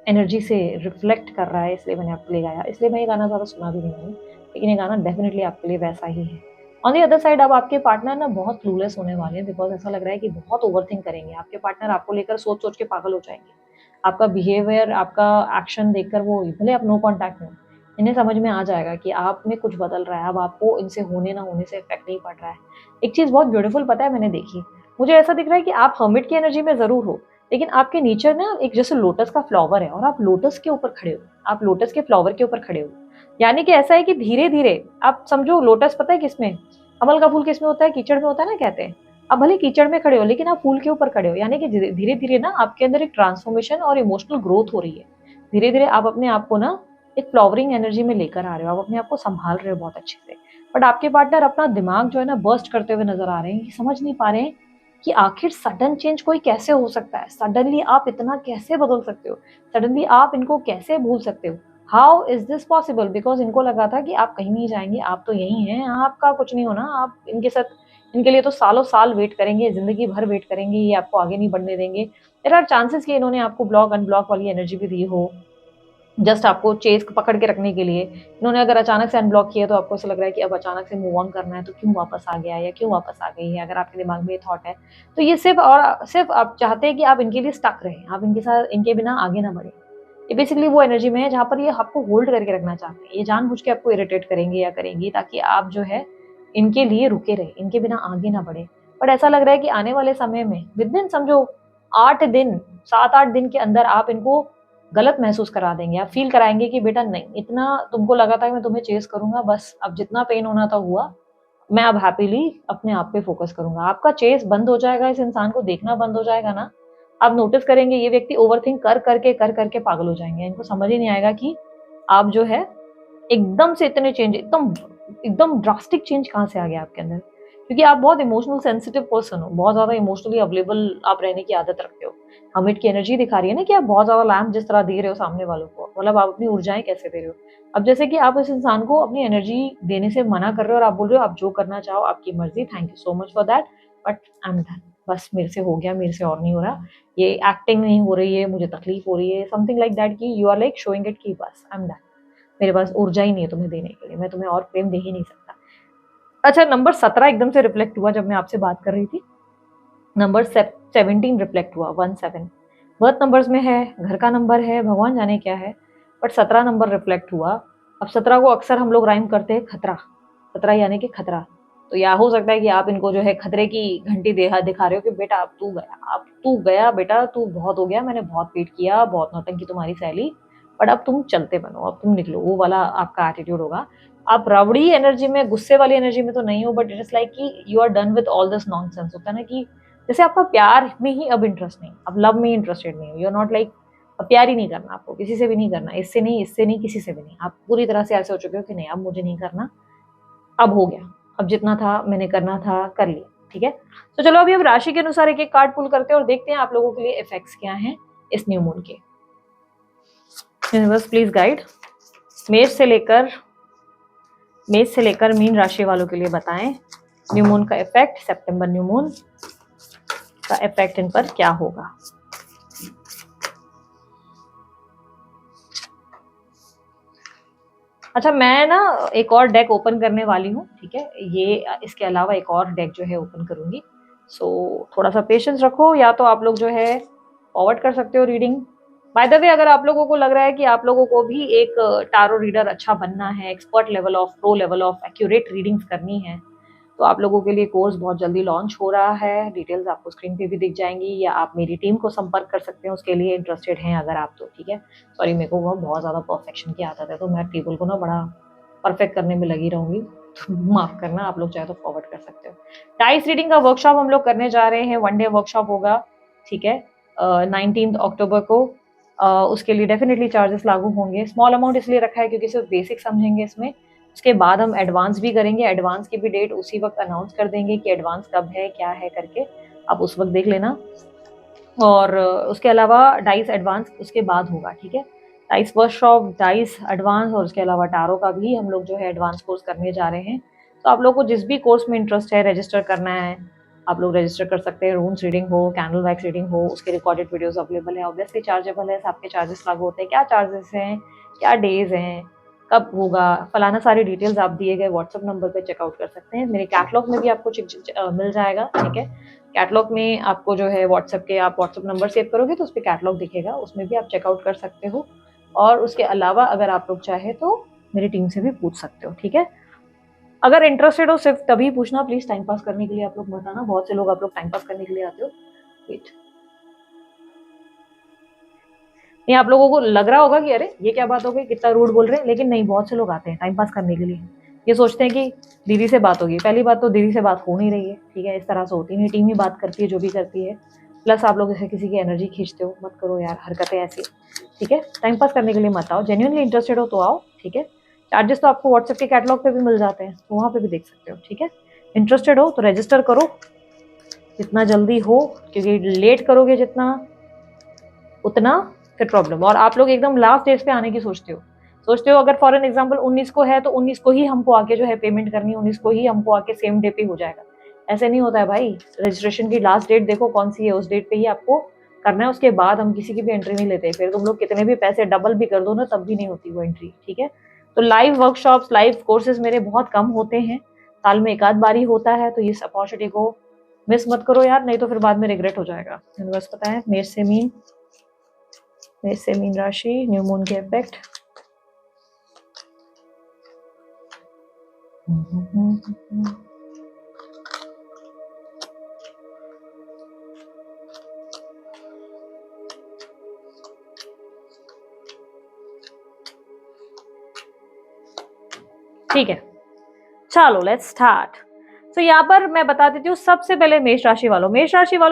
Speaker 1: एनर्जी से रिफ्लेक्ट कर रहा है, इसलिए मैंने आपके लिए गाया। इसलिए मैं ये गाना ज़्यादा सुना भी नहीं मैंने, लेकिन ये गाना डेफिनेटली आपके लिए वैसा ही है। ऑन दी अदर साइड, अब आपके पार्टनर ना बहुत क्लूलेस होने वाले हैं, बिकॉज ऐसा लग रहा है कि बहुत ओवरथिंक करेंगे आपके पार्टनर। आपको लेकर सोच सोच के पागल हो जाएंगे। आपका बिहेवियर, आपका एक्शन देखकर वो, भले आप नो कॉन्टैक्ट में हो, इन्हें समझ में आ जाएगा कि आप में कुछ बदल रहा है। अब आपको इनसे होने ना होने से इफेक्ट नहीं पड़ रहा है। एक चीज़ बहुत ब्यूटीफुल पता है मैंने देखी, मुझे ऐसा दिख रहा है कि आप हर्मिट की एनर्जी में ज़रूर हो, लेकिन आपके नीचे ना एक जैसे लोटस का फ्लावर है और आप लोटस के ऊपर खड़े हो। आप लोटस के फ्लावर के ऊपर खड़े हो, यानी कि ऐसा है कि धीरे धीरे आप समझो। लोटस पता है किसमें, कमल का फूल किसमें होता है? कीचड़ में होता है ना, कहते हैं। आप भले कीचड़ में खड़े हो, लेकिन आप फूल के ऊपर खड़े हो, यानी कि धीरे धीरे ना आपके अंदर एक ट्रांसफॉर्मेशन और इमोशनल ग्रोथ हो रही है। धीरे धीरे आप अपने आप को ना एक फ्लावरिंग एनर्जी में लेकर आ रहे हो, आप अपने आप को संभाल रहे हो बहुत अच्छे से। बट आपके पार्टनर अपना दिमाग जो है ना बर्स्ट करते हुए नजर आ रहे हैं, समझ नहीं पा रहे हैं कि आखिर सडन चेंज कोई कैसे हो सकता है। सडनली आप इतना कैसे बदल सकते हो, सडनली आप इनको कैसे भूल सकते हो। How is this possible? Because इनको लगा था कि आप कहीं नहीं जाएंगे, आप तो यही हैं, आपका कुछ नहीं होना। आप इनके साथ, इनके लिए तो सालों साल वेट करेंगे, जिंदगी भर वेट करेंगे, ये आपको आगे नहीं बढ़ने देंगे। देयर आर चांसेस कि इन्होंने आपको ब्लॉक अनब्लॉक वाली एनर्जी भी दी हो, जस्ट आपको चेस पकड़ के रखने के लिए। इन्होंने अगर अचानक से अनब्लॉक किया तो आपको ऐसा लग रहा है कि अब अचानक से मूव ऑन करना है, तो क्यों वापस आ गया या क्यों वापस आ गई है, अगर आपके दिमाग में ये थॉट है। तो ये सिर्फ और सिर्फ आप चाहते हैं कि आप इनके लिए स्टक रहें, आप इनके साथ, इनके बिना आगे ना बढ़े। ये बेसिकली वो एनर्जी में है जहाँ पर ये आपको होल्ड करके रखना चाहते हैं। ये जानबूझ के आपको इरिटेट करेंगे या करेंगी ताकि आप जो है इनके लिए रुके रहे, इनके बिना आगे ना बढ़े। बट ऐसा लग रहा है कि आने वाले समय में, विद इन समझो 8 दिन, 7-8 दिन के अंदर आप इनको गलत महसूस करा देंगे। आप फील कराएंगे कि बेटा नहीं, इतना तुमको लगा था कि मैं तुम्हें चेस करूंगा, बस अब जितना पेन होना था हुआ। मैं अब हैप्पीली अपने आप पे फोकस करूंगा। आपका चेस बंद हो जाएगा, इस इंसान को देखना बंद हो जाएगा ना। आप नोटिस करेंगे ये व्यक्ति ओवरथिंक कर करके पागल हो जाएंगे। इनको समझ ही नहीं आएगा कि आप जो है एकदम से इतने चेंज, एकदम एकदम ड्रास्टिक चेंज कहाँ से आ गया आपके अंदर। क्योंकि आप बहुत इमोशनल सेंसिटिव पर्सन हो, बहुत ज्यादा इमोशनली अवेलेबल आप रहने की आदत रखते हो। हमिट की एनर्जी दिखा रही है ना कि आप बहुत ज्यादा लैम्प जिस तरह दे रहे हो सामने वालों को, मतलब आप अपनी ऊर्जाएं कैसे दे रहे हो। अब जैसे कि आप इस इंसान को अपनी एनर्जी देने से मना कर रहे हो और आप बोल रहे हो आप जो करना चाहो आपकी मर्जी, thank you so much for that, but I am done, बस मेरे से हो गया, मेरे से और नहीं हो रहा, ये एक्टिंग नहीं हो रही है, मुझे तकलीफ हो रही है, समथिंग लाइक दैट, कि you are like showing it कि बस आई एम डन, मेरे पास ऊर्जा ही नहीं है तुम्हें देने के लिए, मैं तुम्हें और प्रेम दे ही नहीं सकता। अच्छा, नंबर 17 एकदम से रिफ्लेक्ट हुआ जब मैं आपसे बात कर रही थी। नंबर 17 रिफ्लेक्ट हुआ, 17 बर्थ नंबर्स में है, घर का नंबर है, भगवान जाने क्या है, बट 17 नंबर रिफ्लेक्ट हुआ। अब 17 को अक्सर हम लोग राइम करते हैं खतरा, 17 यानी कि खतरा। तो या हो सकता है कि आप इनको जो है खतरे की घंटी दिखा रहे हो कि बेटा अब तू गया, अब तू गया बेटा, तू बहुत हो गया, मैंने बहुत वेट किया, बहुत नौटंकी तुम्हारी सैली, बट अब तुम चलते बनो, अब तुम निकलो, वो वाला आपका एटीट्यूड होगा। आप रावड़ी एनर्जी में, गुस्से वाली एनर्जी में तो नहीं हो, बट इट इज लाइक कि you are done with all this nonsense. होता है ना कि जैसे आपका प्यार में ही अब इंटरेस्ट नहीं, अब लव में ही इंटरेस्टेड नहीं हो, यू आर नॉट लाइक, अब प्यार ही नहीं करना आपको, किसी से भी नहीं करना, इससे नहीं, इससे नहीं, किसी से भी नहीं। आप पूरी तरह से ऐसे हो चुके हो कि नहीं अब मुझे नहीं करना, अब हो गया, अब जितना था मैंने करना था कर लिया, ठीक है। तो चलो अभी हम राशि के अनुसार एक एक कार्ड पुल करते हैं और देखते हैं आप लोगों के लिए इफेक्ट्स क्या हैं इस न्यू मून के। यूनिवर्स प्लीज गाइड, मेष से लेकर मीन राशि वालों के लिए बताएं न्यू मून का इफेक्ट, सितंबर न्यू मून का इफेक्ट इन पर क्या होगा। अच्छा, मैं ना एक और डेक ओपन करने वाली हूँ, ठीक है, ये इसके अलावा एक और डेक जो है ओपन करूंगी। सो थोड़ा सा पेशेंस रखो, या तो आप लोग जो है फॉरवर्ड कर सकते हो रीडिंग। बाय द वे, अगर आप लोगों को लग रहा है कि आप लोगों को भी एक टारो रीडर अच्छा बनना है, expert level of, pro level of accurate readings करनी है, तो आप लोगों के लिए कोर्स बहुत जल्दी लॉन्च हो रहा है। डिटेल्स आपको स्क्रीन पे भी दिख जाएंगी, या आप मेरी टीम को संपर्क कर सकते हैं उसके लिए इंटरेस्टेड हैं अगर आप, तो ठीक है। सॉरी, मेरे को वो बहुत ज़्यादा परफेक्शन की आदत है, तो मैं टेबल को ना बड़ा परफेक्ट करने में लगी रहूंगी, तो माफ करना, आप लोग चाहे तो फॉरवर्ड कर सकते हो। टाइस रीडिंग का वर्कशॉप हम लोग करने जा रहे हैं, 1 डे वर्कशॉप होगा, ठीक है, 19 अक्टूबर को। उसके लिए डेफिनेटली चार्जेस लागू होंगे। स्मॉल अमाउंट इसलिए रखा है क्योंकि सिर्फ बेसिक समझेंगे इसमें, उसके बाद हम एडवांस भी करेंगे। एडवांस की भी डेट उसी वक्त अनाउंस कर देंगे कि एडवांस कब है क्या है करके, आप उस वक्त देख लेना। और उसके अलावा डाइस एडवांस उसके बाद होगा, ठीक है। डाइस वर्कशॉप, डाइस एडवांस और उसके अलावा टारो का भी हम लोग जो है एडवांस कोर्स करने जा रहे हैं। तो आप लोग को जिस भी कोर्स में इंटरेस्ट है, रजिस्टर करना है, आप लोग रजिस्टर कर सकते हैं। रून्स रीडिंग हो, कैंडल वैक्स रीडिंग हो, उसके रिकॉर्डेड वीडियोस अवेलेबल है। ऑब्वियसली चार्जेबल है, आपके चार्जेस लागू होते हैं। क्या चार्जेस हैं, क्या डेज हैं, कब होगा, फलाना सारी डिटेल्स आप दिए गए व्हाट्सएप नंबर पे चेकआउट कर सकते हैं। मेरे कैटलॉग में भी आपको मिल जाएगा, ठीक है। कैटलॉग में आपको जो है व्हाट्सएप के, आप व्हाट्सएप नंबर सेव करोगे तो उस पर कैटलॉग दिखेगा, उसमें भी आप चेकआउट कर सकते हो। और उसके अलावा अगर आप लोग चाहे तो मेरी टीम से भी पूछ सकते हो, ठीक है। अगर इंटरेस्टेड हो सिर्फ तभी पूछना, प्लीज टाइम पास करने के लिए आप लोग मत आना। बहुत से लोग आप लोग टाइम पास करने के लिए आते हो। वेट, नहीं, आप लोगों को लग रहा होगा कि अरे ये क्या बात हो गई, कितना रूड बोल रहे हैं, लेकिन नहीं, बहुत से लोग आते हैं टाइम पास करने के लिए। ये सोचते हैं कि दीदी से बात होगी। पहली बात तो दीदी से बात हो नहीं रही है, ठीक है। इस तरह से होती नहीं, टीम ही बात करती है जो भी करती है। प्लस आप लोग इसे किसी की एनर्जी खींचते हो, मत करो यार हरकतें ऐसी, ठीक है। टाइम पास करने के लिए मत आओ, जेन्युइनली इंटरेस्टेड हो तो आओ, ठीक है। चार्जेस तो आपको व्हाट्सएप के कैटलॉग पे भी मिल जाते हैं, तो वहाँ पे भी देख सकते हो, ठीक है। इंटरेस्टेड हो तो रजिस्टर करो जितना जल्दी हो, क्योंकि लेट करोगे जितना उतना फिर प्रॉब्लम। और आप लोग एकदम लास्ट डेज पे आने की सोचते हो अगर फॉर एन एग्जाम्पल 19 को है तो 19 को ही हमको आके जो है पेमेंट करनी है, 19 को ही हमको आके सेम डे पे हो जाएगा। ऐसे नहीं होता है भाई। रजिस्ट्रेशन की लास्ट डेट देखो कौन सी है, उस डेट पे ही आपको करना है। उसके बाद हम किसी की भी एंट्री नहीं लेते। फिर तुम लोग कितने भी पैसे डबल भी कर दो ना, तब भी नहीं होती वो एंट्री, ठीक है। तो लाइव वर्कशॉप्स, लाइव कोर्सेज मेरे बहुत कम होते हैं, साल में एक आध बार ही होता है। तो इस अपॉर्चुनिटी को मिस मत करो यार, नहीं तो फिर बाद में रिग्रेट हो जाएगा। बस पता है मेष से मीन राशि, न्यू मून के इफेक्ट। ठीक है, चलो लेट्स स्टार्ट। तो यहाँ पर मैं बता देती हूँ सबसे पहले मेष राशि वालों,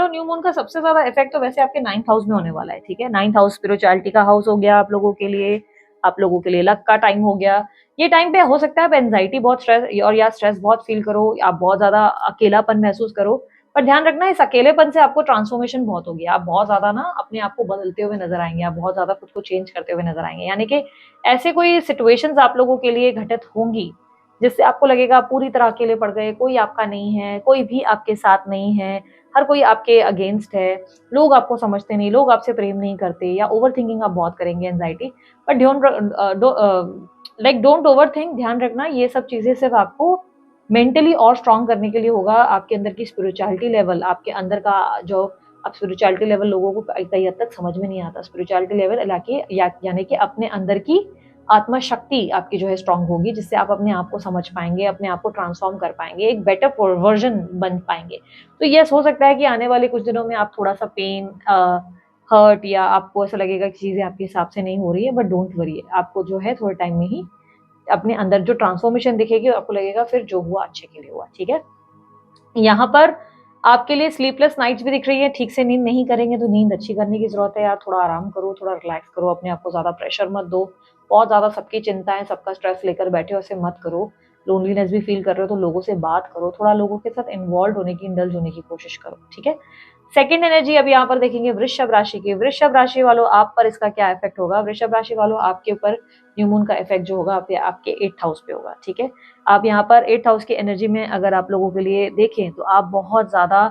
Speaker 1: न्यू मून का सबसे ज्यादा इफेक्ट तो वैसे आपके 9th हाउस में होने वाला है, ठीक है। 9th हाउस स्पिरिचुअलिटी का हाउस हो गया आप लोगों के लिए, आप लोगों के लिए लक का टाइम हो गया। ये टाइम पे हो सकता है आप एंजाइटी बहुत स्ट्रेस और या स्ट्रेस बहुत फील करो, आप बहुत ज्यादा अकेलापन महसूस करो। पर ध्यान रखना इस अकेलेपन से आपको ट्रांसफॉर्मेशन बहुत होगी। आप बहुत ज्यादा ना अपने आप को बदलते हुए नजर आएंगे, आप बहुत ज्यादा खुद को चेंज करते हुए नजर आएंगे। यानी कि ऐसे कोई सिचुएशंस आप लोगों के लिए घटित होंगी जिससे आपको लगेगा आप पूरी तरह अकेले पड़ गए, कोई आपका नहीं है, कोई भी आपके साथ नहीं है, हर कोई आपके अगेंस्ट है, लोग आपको समझते नहीं, लोग आपसे प्रेम नहीं करते, या ओवर थिंकिंग आप बहुत करेंगे, anxiety. But don't over think. ध्यान रखना ये सब चीजें सिर्फ आपको मेंटली और स्ट्रांग करने के लिए होगा। आपके अंदर की स्पिरिचुअलिटी लेवल, आपके अंदर का जो अब स्पिरिचुअलिटी लेवल लोगों को कई हद तक समझ में नहीं आता। स्पिरिचुअलिटी लेवल यानी कि अपने अंदर की आत्मा शक्ति आपकी जो है स्ट्रांग होगी, जिससे आप अपने आप को समझ पाएंगे, अपने आप को ट्रांसफॉर्म कर पाएंगे, एक बेटर वर्जन बन पाएंगे। तो यस, हो सकता है कि आने वाले कुछ दिनों में आप थोड़ा सा पेन, हर्ट, या आपको ऐसा लगेगा कि चीजें आपके हिसाब से नहीं हो रही है, बट डोंट वरी, आपको जो है थोड़े टाइम में ही अपने अंदर जो ट्रांसफॉर्मेशन दिखेगी, आपको लगेगा फिर जो हुआ अच्छे के लिए हुआ, ठीक है। यहाँ पर आपके लिए स्लीपलेस नाइट्स भी दिख रही है। ठीक से नींद नहीं करेंगे तो नींद अच्छी करने की जरूरत है यार। थोड़ा आराम करो, थोड़ा रिलैक्स करो, अपने आप को ज्यादा प्रेशर मत दो। बहुत ज्यादा सबकी चिंताएं, सबका स्ट्रेस लेकर बैठे हो, ऐसे मत करो। लोनलीनेस भी फील कर रहे हो तो लोगों से बात करो, थोड़ा लोगों के साथ इन्वॉल्व होने की, इंडल्ज होने की कोशिश करो, ठीक है। सेकंड एनर्जी अब यहाँ पर देखेंगे वृषभ राशि की। वृषभ राशि वालों, आप पर इसका क्या इफेक्ट होगा। वृषभ राशि वालों, आपके ऊपर न्यू मून का इफेक्ट जो होगा आपके 8th हाउस पे होगा, ठीक है। आप यहाँ पर 8th हाउस की एनर्जी में अगर आप लोगों के लिए देखें तो आप बहुत ज्यादा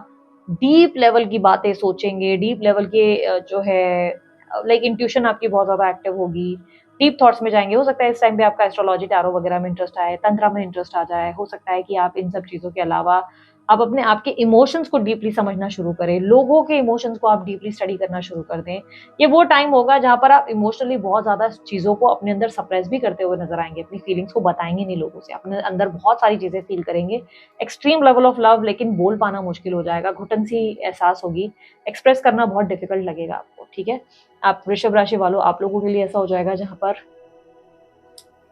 Speaker 1: डीप लेवल की बातें सोचेंगे, डीप लेवल के जो है लाइक इंट्यूशन आपकी बहुत ज्यादा एक्टिव होगी, डीप थॉट्स में जाएंगे। हो सकता है इस टाइम पे आपका एस्ट्रोलॉजी, टैरो वगैरह में इंटरेस्ट आए, तंत्रा में इंटरेस्ट आ जाए। हो सकता है कि आप इन सब चीजों के अलावा आप अपने आपके इमोशंस को डीपली समझना शुरू करें, लोगों के इमोशंस को आप डीपली स्टडी करना शुरू कर दें। ये वो टाइम होगा जहां पर आप इमोशनली बहुत ज्यादा चीजों को अपने अंदर सप्रेस भी करते हुए नजर आएंगे, अपनी फीलिंग्स को बताएंगे नहीं लोगों से, अपने अंदर बहुत सारी चीजें फील करेंगे, एक्सट्रीम लेवल ऑफ लव, लेकिन बोल पाना मुश्किल हो जाएगा, घुटन सी एहसास होगी, एक्सप्रेस करना बहुत डिफिकल्ट लगेगा आपको, ठीक है। आप वृषभ राशि वालों, आप लोगों के लिए ऐसा हो जाएगा जहां पर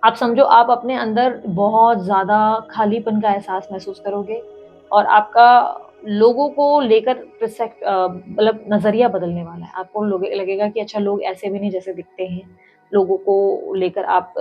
Speaker 1: आप समझो आप अपने अंदर बहुत ज्यादा खालीपन का एहसास महसूस करोगे, और आपका लोगों को लेकर मतलब नजरिया बदलने वाला है। आपको लगेगा कि अच्छा, लोग ऐसे भी नहीं जैसे दिखते हैं। लोगों को लेकर आप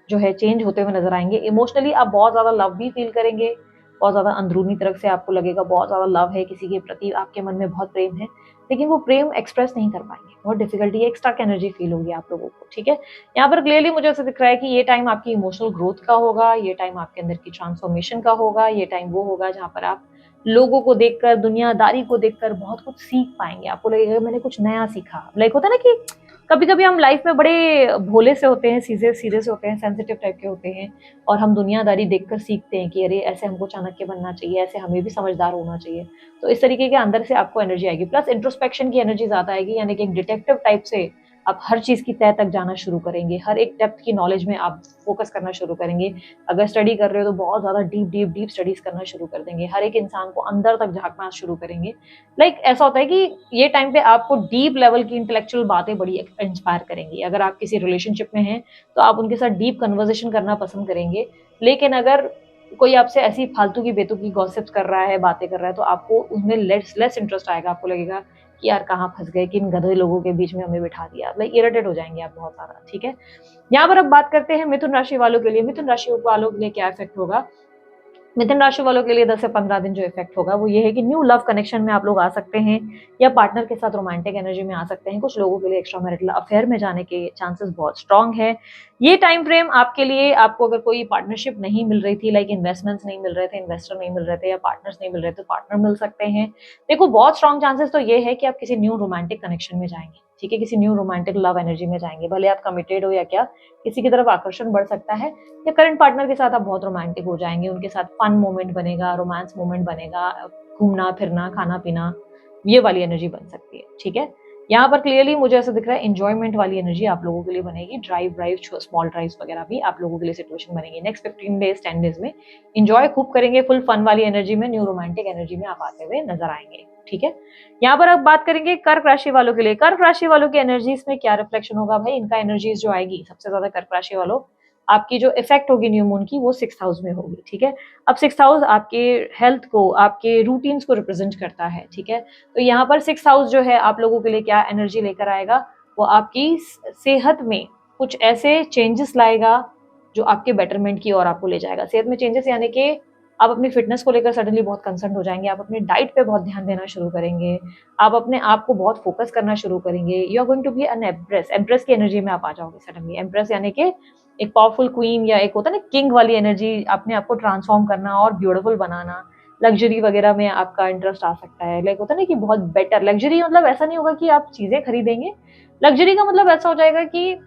Speaker 1: जो है चेंज होते हुए नजर आएंगे। इमोशनली आप बहुत ज्यादा लव भी फील करेंगे, बहुत ज़्यादा अंदरूनी तरफ से आपको लगेगा बहुत ज़्यादा लव है किसी के प्रति, आपके मन में बहुत प्रेम है, लेकिन वो प्रेम एक्सप्रेस नहीं कर पाएँगे, बहुत डिफ़िकल्टी है, एक स्टक एनर्जी फ़ील होगी आप लोगों को, ठीक है? यहाँ पर क्लियरली मुझे ऐसा दिख रहा है कि ये टाइम आपकी इमोशनल ग्रोथ का होगा, ये टाइम आपके अंदर की ट्रांसफॉर्मेशन का होगा, ये टाइम वो होगा जहाँ पर आप लोगों को देखकर, दुनियादारी को देखकर बहुत कुछ सीख पाएँगे। आपको लगेगा मैंने कुछ नया सीखा। लाइक होता है ना कि कभी-कभी हम लाइफ में बड़े भोले से होते हैं, सीधे सीधे से होते हैं, सेंसिटिव टाइप के होते हैं और हम दुनियादारी देखकर सीखते हैं कि अरे ऐसे हमको चाणक्य बनना चाहिए, ऐसे हमें भी समझदार होना चाहिए। तो इस तरीके के अंदर से आपको एनर्जी आएगी। प्लस इंट्रोस्पेक्शन की एनर्जी ज़्यादा आएगी, यानी कि एक डिटेक्टिव टाइप से आप हर चीज़ की तह तक जाना शुरू करेंगे। हर एक डेप्थ की नॉलेज में आप फ़ोकस करना शुरू करेंगे। अगर स्टडी कर रहे हो तो बहुत ज़्यादा डीप स्टडीज़ करना शुरू कर देंगे। हर एक इंसान को अंदर तक झाँकना शुरू करेंगे। लाइक ऐसा होता है कि ये टाइम पे आपको डीप लेवल की इंटेलेक्चुअल बातें बड़ी इंस्पायर करेंगी। अगर आप किसी रिलेशनशिप में हैं, तो आप उनके साथ डीप कन्वर्सेशन करना पसंद करेंगे। लेकिन अगर कोई आपसे ऐसी फालतू की बेतुकी गॉसिप्स कर रहा है, बातें कर रहा है, तो आपको उसमें लेस इंटरेस्ट आएगा। आपको लगेगा कि यार कहाँ फँस गए, किन गधे लोगों के बीच में हमें बिठा दिया। लाइक इरिटेट हो जाएँगे आप बहुत ज़्यादा, ठीक है? यहाँ पर अब बात करते हैं मिथुन राशि वालों के लिए। मिथुन राशि वालों के लिए क्या इफ़ेक्ट होगा? मिथुन राशि वालों के लिए 10 से 15 दिन जो इफेक्ट होगा वो ये है कि न्यू लव कनेक्शन में आप लोग आ सकते हैं या पार्टनर के साथ रोमांटिक एनर्जी में आ सकते हैं। कुछ लोगों के लिए एक्स्ट्रा मैरिटल अफेयर में जाने के चांसेस बहुत स्ट्रांग है। ये टाइम फ्रेम आपके लिए, आपको अगर कोई पार्टनरशिप नहीं मिल रही थी, लाइक इन्वेस्टमेंट्स नहीं मिल रहे थे, इन्वेस्टर नहीं मिल रहे थे या पार्टनर्स नहीं मिल रहे थे, पार्टनर मिल सकते हैं। देखो बहुत स्ट्रांग चांसेस तो ये है कि आप किसी न्यू रोमांटिक कनेक्शन में जाएंगे, ठीक है, किसी न्यू रोमांटिक लव एनर्जी में जाएंगे। भले आप कमिटेड हो या क्या, किसी की तरफ आकर्षण बढ़ सकता है या करंट पार्टनर के साथ आप बहुत रोमांटिक हो जाएंगे, उनके साथ फन मोमेंट बनेगा, रोमांस मोमेंट बनेगा, घूमना फिरना खाना पीना, ये वाली एनर्जी बन सकती है, ठीक है। यहाँ पर क्लियरली मुझे ऐसा दिख रहा है एंजॉयमेंट वाली एनर्जी आप लोगों के लिए बनेगी। ड्राइव स्मॉल ड्राइव्स वगैरह भी आप लोगों के लिए सिचुएशन बनेगी। नेक्स्ट 15 डेज 10 डेज में इंजॉय खूब करेंगे, फुल फन वाली एनर्जी में, न्यू रोमांटिक एनर्जी में आप आते हुए नजर आएंगे, ठीक है। यहाँ पर अब बात करेंगे कर्क राशि वालों के लिए। कर्क राशि वालों की एनर्जीज में क्या रिफ्लेक्शन होगा भाई? इनका एनर्जीज जो आएगी सबसे ज्यादा कर्क राशि वालों, आपकी जो इफेक्ट होगी न्यू मून की वो 6th हाउस में होगी, ठीक है। अब 6th हाउस आपके हेल्थ को, आपके रूटीन्स को रिप्रेजेंट करता है, ठीक है। तो यहाँ पर 6th हाउस जो है आप लोगों के लिए क्या एनर्जी लेकर आएगा? वो आपकी सेहत में कुछ ऐसे चेंजेस लाएगा जो आपके बेटरमेंट की ओर आपको ले जाएगा। सेहत में चेंजेस यानी कि आप अपनी फिटनेस को लेकर सडनली बहुत कंसर्न हो जाएंगे, आप अपने डाइट पे बहुत ध्यान देना शुरू करेंगे, आप अपने आप को बहुत फोकस करना शुरू करेंगे। You are going to be an empress, empress की एनर्जी में आप आ जाओगे सडनली। एम्प्रेस यानी कि एक पावरफुल क्वीन या एक होता है ना किंग वाली एनर्जी, अपने आप को ट्रांसफॉर्म करना और ब्यूटीफुल बनाना। लग्जरी वगैरह में आपका इंटरेस्ट आ सकता है। लाइक होता है ना कि बहुत बेटर लग्जरी, मतलब ऐसा नहीं होगा कि आप चीजें खरीदेंगे। लग्जरी का मतलब ऐसा हो जाएगा कि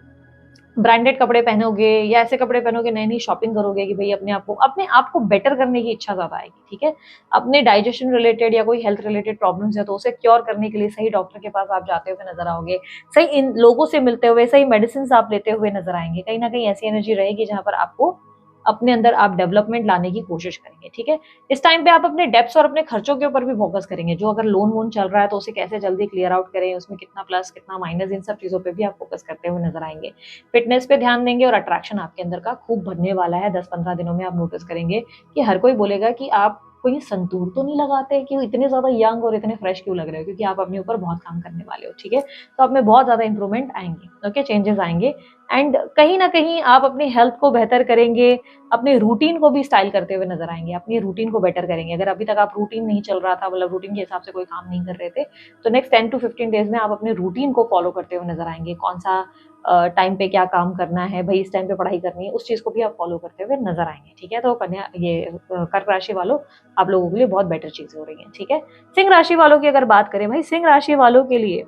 Speaker 1: ब्रांडेड कपड़े पहनोगे या ऐसे कपड़े पहनोगे, नई नई शॉपिंग करोगे कि भाई अपने आप को बेटर करने की इच्छा ज्यादा आएगी, ठीक है। अपने डाइजेशन रिलेटेड या कोई हेल्थ रिलेटेड प्रॉब्लम्स है तो उसे क्योर करने के लिए सही डॉक्टर के पास आप जाते हुए नजर आओगे, सही इन लोगों से मिलते हुए, सही मेडिसिन आप लेते हुए नजर आएंगे। कहीं ना कहीं ऐसी एनर्जी रहेगी जहां पर आपको अपने अंदर आप डेवलपमेंट लाने की कोशिश करेंगे, ठीक है। इस टाइम पे आप अपने डेब्ट्स और अपने खर्चों के ऊपर भी फोकस करेंगे। जो अगर लोन वोन चल रहा है तो उसे कैसे जल्दी क्लियर आउट करें, उसमें कितना प्लस कितना माइनस, इन सब चीजों पे भी आप फोकस करते हुए नजर आएंगे। फिटनेस पे ध्यान देंगे और अट्रैक्शन आपके अंदर का खूब बढ़ने वाला है। 10-15 दिनों में आप नोटिस करेंगे कि हर कोई बोलेगा कि आप कोई संतूर तो नहीं लगाते, कि इतने ज्यादा यंग और इतने फ्रेश क्यों लग रहे हो, क्योंकि आप अपने ऊपर बहुत काम करने वाले हो, ठीक है। तो आप में बहुत ज्यादा इंप्रूवमेंट आएंगे, ओके, चेंजेस आएंगे। एंड कहीं ना कहीं आप अपनी हेल्थ को बेहतर करेंगे, अपने रूटीन को भी स्टाइल करते हुए नजर आएंगे, अपनी रूटीन को बेटर करेंगे। अगर अभी तक आप रूटीन नहीं चल रहा था, मतलब रूटीन के हिसाब से कोई काम नहीं कर रहे थे, तो नेक्स्ट 10 to 15 डेज में आप अपने रूटीन को फॉलो करते हुए नजर आएंगे। कौन सा टाइम पे क्या काम करना है भाई, इस टाइम पे पढ़ाई करनी है, उस चीज को भी आप फॉलो करते हुए नजर आएंगे, ठीक है। तो कन्या ये कर्क राशि वालों, आप लोगों के लिए बहुत बेटर चीजें हो रही हैं, ठीक है। सिंह राशि वालों की अगर बात करें भाई, सिंह राशि वालों के लिए,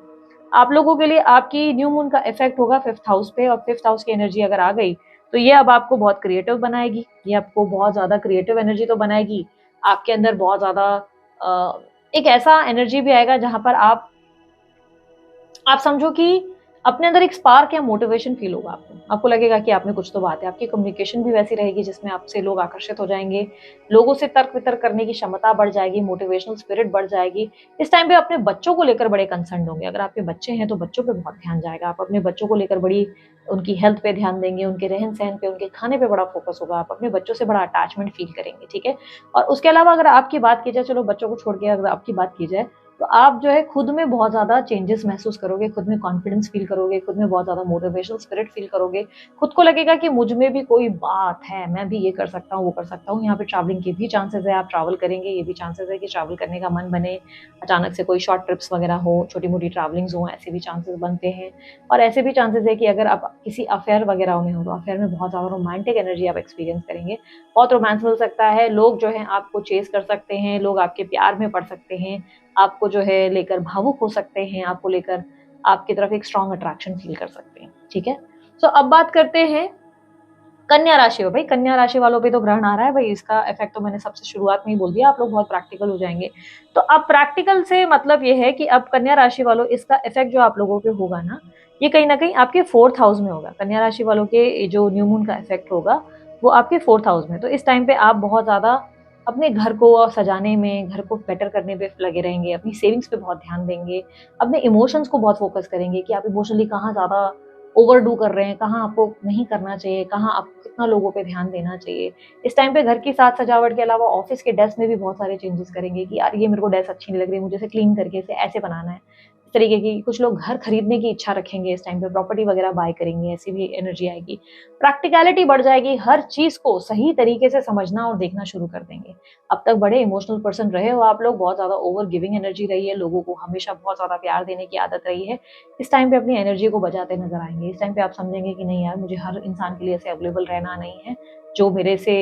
Speaker 1: आप लोगों के लिए आपकी न्यू मून का इफेक्ट होगा 5th हाउस पे, और 5th हाउस की एनर्जी अगर आ गई तो ये अब आपको बहुत क्रिएटिव बनाएगी, ये आपको बहुत ज्यादा क्रिएटिव एनर्जी तो बनाएगी। आपके अंदर बहुत ज्यादा एक ऐसा एनर्जी भी आएगा जहां पर आप समझो कि अपने अंदर एक स्पार्क या मोटिवेशन फील होगा आपको लगेगा कि आप में कुछ तो बात है। आपकी कम्युनिकेशन भी वैसी रहेगी जिसमें आपसे लोग आकर्षित हो जाएंगे, लोगों से तर्क वितर्क करने की क्षमता बढ़ जाएगी, मोटिवेशनल स्पिरिट बढ़ जाएगी। इस टाइम पे अपने बच्चों को लेकर बड़े कंसर्न होंगे। अगर आपके बच्चे हैं तो बच्चों पे बहुत ध्यान जाएगा, आप अपने बच्चों को लेकर बड़ी उनकी हेल्थ पे ध्यान देंगे, उनके रहन सहन पे, उनके खाने पे बड़ा फोकस होगा, आप अपने बच्चों से बड़ा अटैचमेंट फील करेंगे, ठीक है। और उसके अलावा अगर आपकी बात की जाए, चलो बच्चों को छोड़ के अगर आपकी बात की जाए, तो आप जो है खुद में बहुत ज़्यादा चेंजेस महसूस करोगे, खुद में कॉन्फिडेंस फ़ील करोगे, खुद में बहुत ज़्यादा मोटिवेशनल स्पिरिट फ़ील करोगे। खुद को लगेगा कि मुझ में भी कोई बात है, मैं भी ये कर सकता हूँ, वो कर सकता हूँ। यहाँ पे ट्रैवलिंग के भी चांसेज़ है, आप ट्रैवल करेंगे, ये भी चांसेज़ है कि ट्रैवल करने का मन बने, अचानक से कोई शॉर्ट ट्रिप्स वगैरह हो, छोटी-मोटी ट्रैवलिंग्स हों, ऐसे भी चांसेज़ बनते हैं। और ऐसे भी चांसेज़ है कि अगर आप किसी अफ़ेयर वगैरह में हो, तो अफ़ेयर में बहुत ज़्यादा रोमांटिक एनर्जी आप एक्सपीरियंस करेंगे। बहुत रोमांस मिल सकता है, लोग जो हैं आपको चेज़ कर सकते हैं, लोग आपके प्यार में पड़ सकते हैं, आपको जो है लेकर भावुक हो सकते हैं, आपको लेकर आपकी तरफ एक स्ट्रॉन्ग अट्रैक्शन फ़ील कर सकते हैं, ठीक है? सो अब बात करते हैं कन्या राशि हो। भाई कन्या राशि वालों पे तो ग्रहण आ रहा है, भाई इसका इफ़ेक्ट तो मैंने सबसे शुरुआत में ही बोल दिया, आप लोग बहुत प्रैक्टिकल हो जाएँगे। तो अब प्रैक्टिकल से मतलब ये है कि अब कन्या राशि वालों इसका इफ़ेक्ट जो आप लोगों पे होगा ना, ये कहीं न कहीं आपके 4th हाउस में होगा। कन्या राशि वालों के जो न्यू मून का इफ़ेक्ट होगा, वो आपके 4th हाउस में। तो इस टाइम पे आप बहुत ज़्यादा अपने घर को सजाने में, घर को बेटर करने पे लगे रहेंगे, अपनी सेविंग्स पे बहुत ध्यान देंगे, अपने इमोशंस को बहुत फ़ोकस करेंगे कि आप इमोशनली कहाँ ज़्यादा ओवरडू कर रहे हैं, कहाँ आपको नहीं करना चाहिए, कहाँ आपको कितना लोगों पे ध्यान देना चाहिए। इस टाइम पे घर की साज सजावट के अलावा ऑफ़िस के डेस्क में भी बहुत सारे चेंजेस करेंगे कि यार ये मेरे को डेस्क अच्छी नहीं लग रही, मुझे इसे क्लीन करके इसे ऐसे बनाना है। इस तरीके की कुछ लोग घर खरीदने की इच्छा रखेंगे इस टाइम पे, प्रॉपर्टी वगैरह बाय करेंगे, ऐसी भी एनर्जी आएगी। प्रैक्टिकैलिटी बढ़ जाएगी, हर चीज़ को सही तरीके से समझना और देखना शुरू कर देंगे। अब तक बड़े इमोशनल पर्सन रहे हो आप लोग, बहुत ज़्यादा ओवर गिविंग एनर्जी रही है, लोगों को हमेशा बहुत ज़्यादा प्यार देने की आदत रही है। इस टाइम पे अपनी एनर्जी को बचाते नज़र आएँगे। इस टाइम पे आप समझेंगे कि नहीं यार, मुझे हर इंसान के लिए ऐसे अवेलेबल रहना नहीं है। जो मेरे से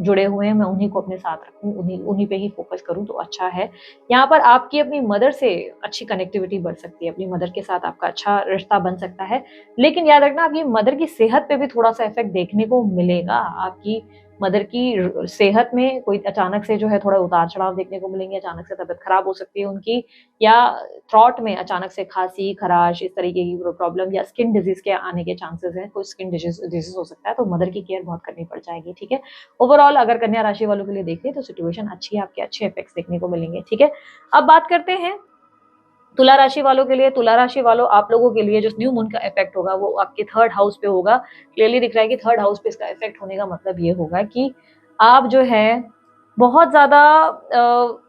Speaker 1: जुड़े हुए हैं, मैं उन्हीं को अपने साथ रखूँ, उन्हीं उन्हीं पे ही फ़ोकस करूँ तो अच्छा है। यहाँ पर आपकी अपनी मदर से अच्छी कनेक्टिविटी बढ़ सकती है, अपनी मदर के साथ आपका अच्छा रिश्ता बन सकता है। लेकिन याद रखना आपकी मदर की सेहत पे भी थोड़ा-सा इफ़ेक्ट देखने को मिलेगा। आपकी मदर की सेहत में कोई अचानक से जो है थोड़ा उतार-चढ़ाव देखने को मिलेंगे, अचानक से तबीयत खराब हो सकती है उनकी, या थ्रॉट में अचानक से खाँसी, खराश इस तरीके की प्रॉब्लम या स्किन डिज़ीज़ के आने के चांसेज़ हैं, कोई स्किन डिज़ीज़ हो सकता है, तो मदर की केयर बहुत करनी पड़ जाएगी, ठीक है? ओवरऑल अगर कन्या राशि वालों के लिए देखें तो सिचुएशन अच्छी है, आपके अच्छे इफेक्ट्स देखने को मिलेंगे, ठीक है? अब बात करते हैं तुला राशि वालों के लिए। तुला राशि वालों आप लोगों के लिए जो न्यू मून का इफेक्ट होगा वो आपके 3rd हाउस पे होगा। क्लियरली दिख रहा है कि 3rd हाउस पे इसका इफेक्ट होने का मतलब ये होगा कि आप जो है बहुत ज़्यादा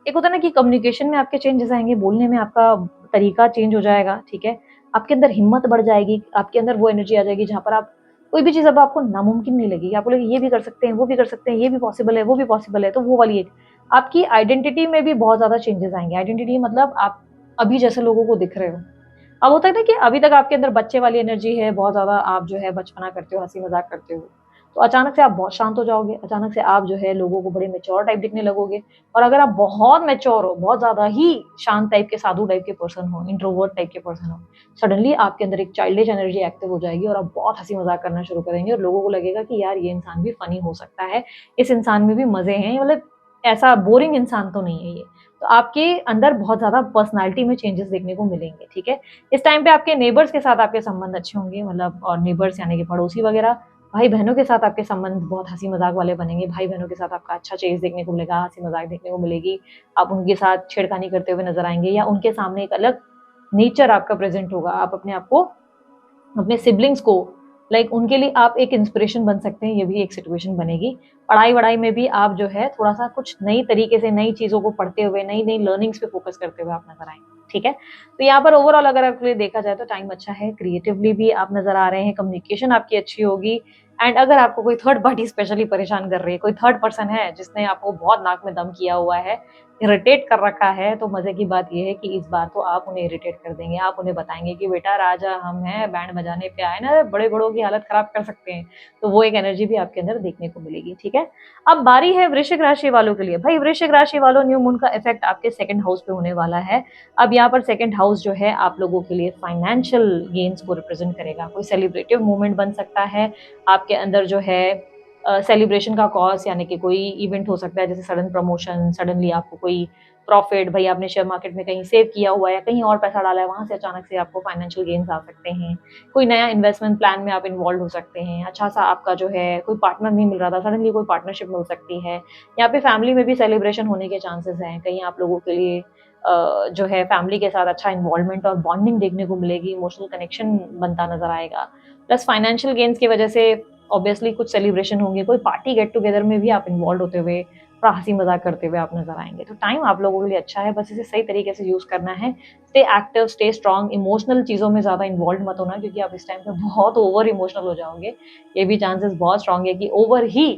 Speaker 1: एक होता है ना कि कम्युनिकेशन में आपके चेंजेस आएँगे, बोलने में आपका तरीका चेंज हो जाएगा, ठीक है? आपके अंदर हिम्मत बढ़ जाएगी, आपके अंदर वो एनर्जी आ जाएगी जहाँ पर आप कोई भी चीज़ अब आपको नामुमकिन नहीं लगेगी। आपको लगेगा ये भी कर सकते हैं, वो भी कर सकते हैं, ये भी पॉसिबल है, वो भी पॉसिबल है, तो वो वाली एक आपकी आइडेंटिटी में भी बहुत ज़्यादा चेंजेस आएँगे। आइडेंटिटी मतलब आप अभी जैसे लोगों को दिख रहे हो। अब होता है ना कि अभी तक आपके अंदर बच्चे वाली एनर्जी है, बहुत ज़्यादा आप जो है बचपना करते हो, हँसी-मज़ाक करते हो। तो अचानक से आप बहुत शांत हो जाओगे, अचानक से आप जो है लोगों को बड़े मैच्योर टाइप दिखने लगोगे। और अगर आप बहुत मैच्योर हो, बहुत ज़्यादा ही शांत टाइप के, साधु टाइप के पर्सन हो, इंट्रोवर्ट टाइप के पर्सन हो, सडनली आपके अंदर एक चाइल्डिश एनर्जी एक्टिव हो जाएगी और आप बहुत हँसी-मज़ाक करना शुरू करेंगे और लोगों को लगेगा कि यार ये इंसान भी फ़नी हो सकता है, इस इंसान में भी मज़े हैं, मतलब ऐसा बोरिंग इंसान तो नहीं है ये। तो आपके अंदर बहुत ज़्यादा पर्सनैलिटी में चेंजेस देखने को मिलेंगे, ठीक है? इस टाइम पे आपके नेबर्स के साथ आपके संबंध अच्छे होंगे, मतलब और नेबर्स यानी कि पड़ोसी वगैरह, भाई-बहनों के साथ आपके संबंध बहुत हँसी-मज़ाक वाले बनेंगे, भाई-बहनों के साथ आपका अच्छा चेज़ देखने को मिलेगा, हँसी-मज़ाक देखने को मिलेगी। आप उनके साथ छेड़खानी करते हुए नज़र आएँगे या उनके सामने एक अलग नेचर आपका प्रेज़ेंट होगा। आप अपने आप को अपने सिबलिंग्स को लाइक उनके लिए आप एक इंस्पिरेशन बन सकते हैं, ये भी एक सिचुएशन बनेगी। पढ़ाई-वढ़ाई में भी आप जो है थोड़ा-सा कुछ नई तरीके से नई चीज़ों को पढ़ते हुए, नई-नई लर्निंग्स पे फ़ोकस करते हुए आप नज़र आएँगे, ठीक है? तो यहाँ पर ओवरऑल अगर आपके लिए देखा जाए तो टाइम अच्छा है, क्रिएटिवली भी आप नज़र आ रहे हैं, कम्युनिकेशन आपकी अच्छी होगी एंड अगर आपको कोई थर्ड पार्टी स्पेशली परेशान कर रही है, कोई थर्ड पर्सन है जिसने आपको बहुत नाक में दम किया हुआ है, इरिटेट कर रखा है, तो मज़े की बात ये है कि इस बार तो आप उन्हें इरिटेट कर देंगे। आप उन्हें बताएँगे कि बेटा राजा हम हैं, बैंड बजाने पे आए ना, बड़े-बड़ों की हालत खराब कर सकते हैं। तो वो एक एनर्जी भी आपके अंदर देखने को मिलेगी, ठीक है? अब बारी है वृश्चिक राशि वालों के लिए। भाई वृश्चिक राशि वालों न्यू मून का इफ़ेक्ट आपके 2nd हाउस पे होने वाला है। अब यहाँ पर 2nd हाउस जो है आप लोगों के लिए फाइनेंशियल गेन्स को रिप्रेज़ेंट करेगा। कोई सेलिब्रेटिव मोमेंट बन सकता है, आपके अंदर जो है सेलिब्रेशन का कॉज़ यानी कि कोई इवेंट हो सकता है जैसे सडन प्रमोशन, सडनली आपको कोई प्रॉफिट, भई आपने शेयर मार्केट में कहीं सेव किया हुआ है, कहीं और पैसा डाला है, वहाँ से अचानक से आपको फाइनेंशियल गेन्स आ सकते हैं। कोई नया इन्वेस्टमेंट प्लान में आप इन्वॉल्व हो सकते हैं। अच्छा-सा आपका जो है कोई पार्टनर नहीं मिल रहा था, सडनली कोई पार्टनरशिप मिल सकती है। यहाँ पे फैमिली में भी सेलिब्रेशन होने के चांसेस हैं। कहीं आप लोगों के लिए जो है फैमिली के साथ अच्छा इन्वॉल्वमेंट और बॉन्डिंग देखने को मिलेगी, इमोशनल कनेक्शन बनता नज़र आएगा। प्लस फाइनेंशियल गेन्स की वजह से ऑब्वियसली कुछ सेलिब्रेशन होंगे, कोई पार्टी गेट टुगेदर में भी आप इन्वॉल्व होते हुए थोड़ा हंसी मजाक करते हुए आप नजर आएंगे। तो टाइम आप लोगों के लिए अच्छा है, बस इसे सही तरीके से यूज करना है। Stay active, stay strong, emotional चीजों में ज्यादा इन्वॉल्व मत होना, क्योंकि आप इस टाइम पे बहुत ओवर इमोशनल हो जाओगे। ये भी चांसेस बहुत स्ट्रांग है कि ओवर ही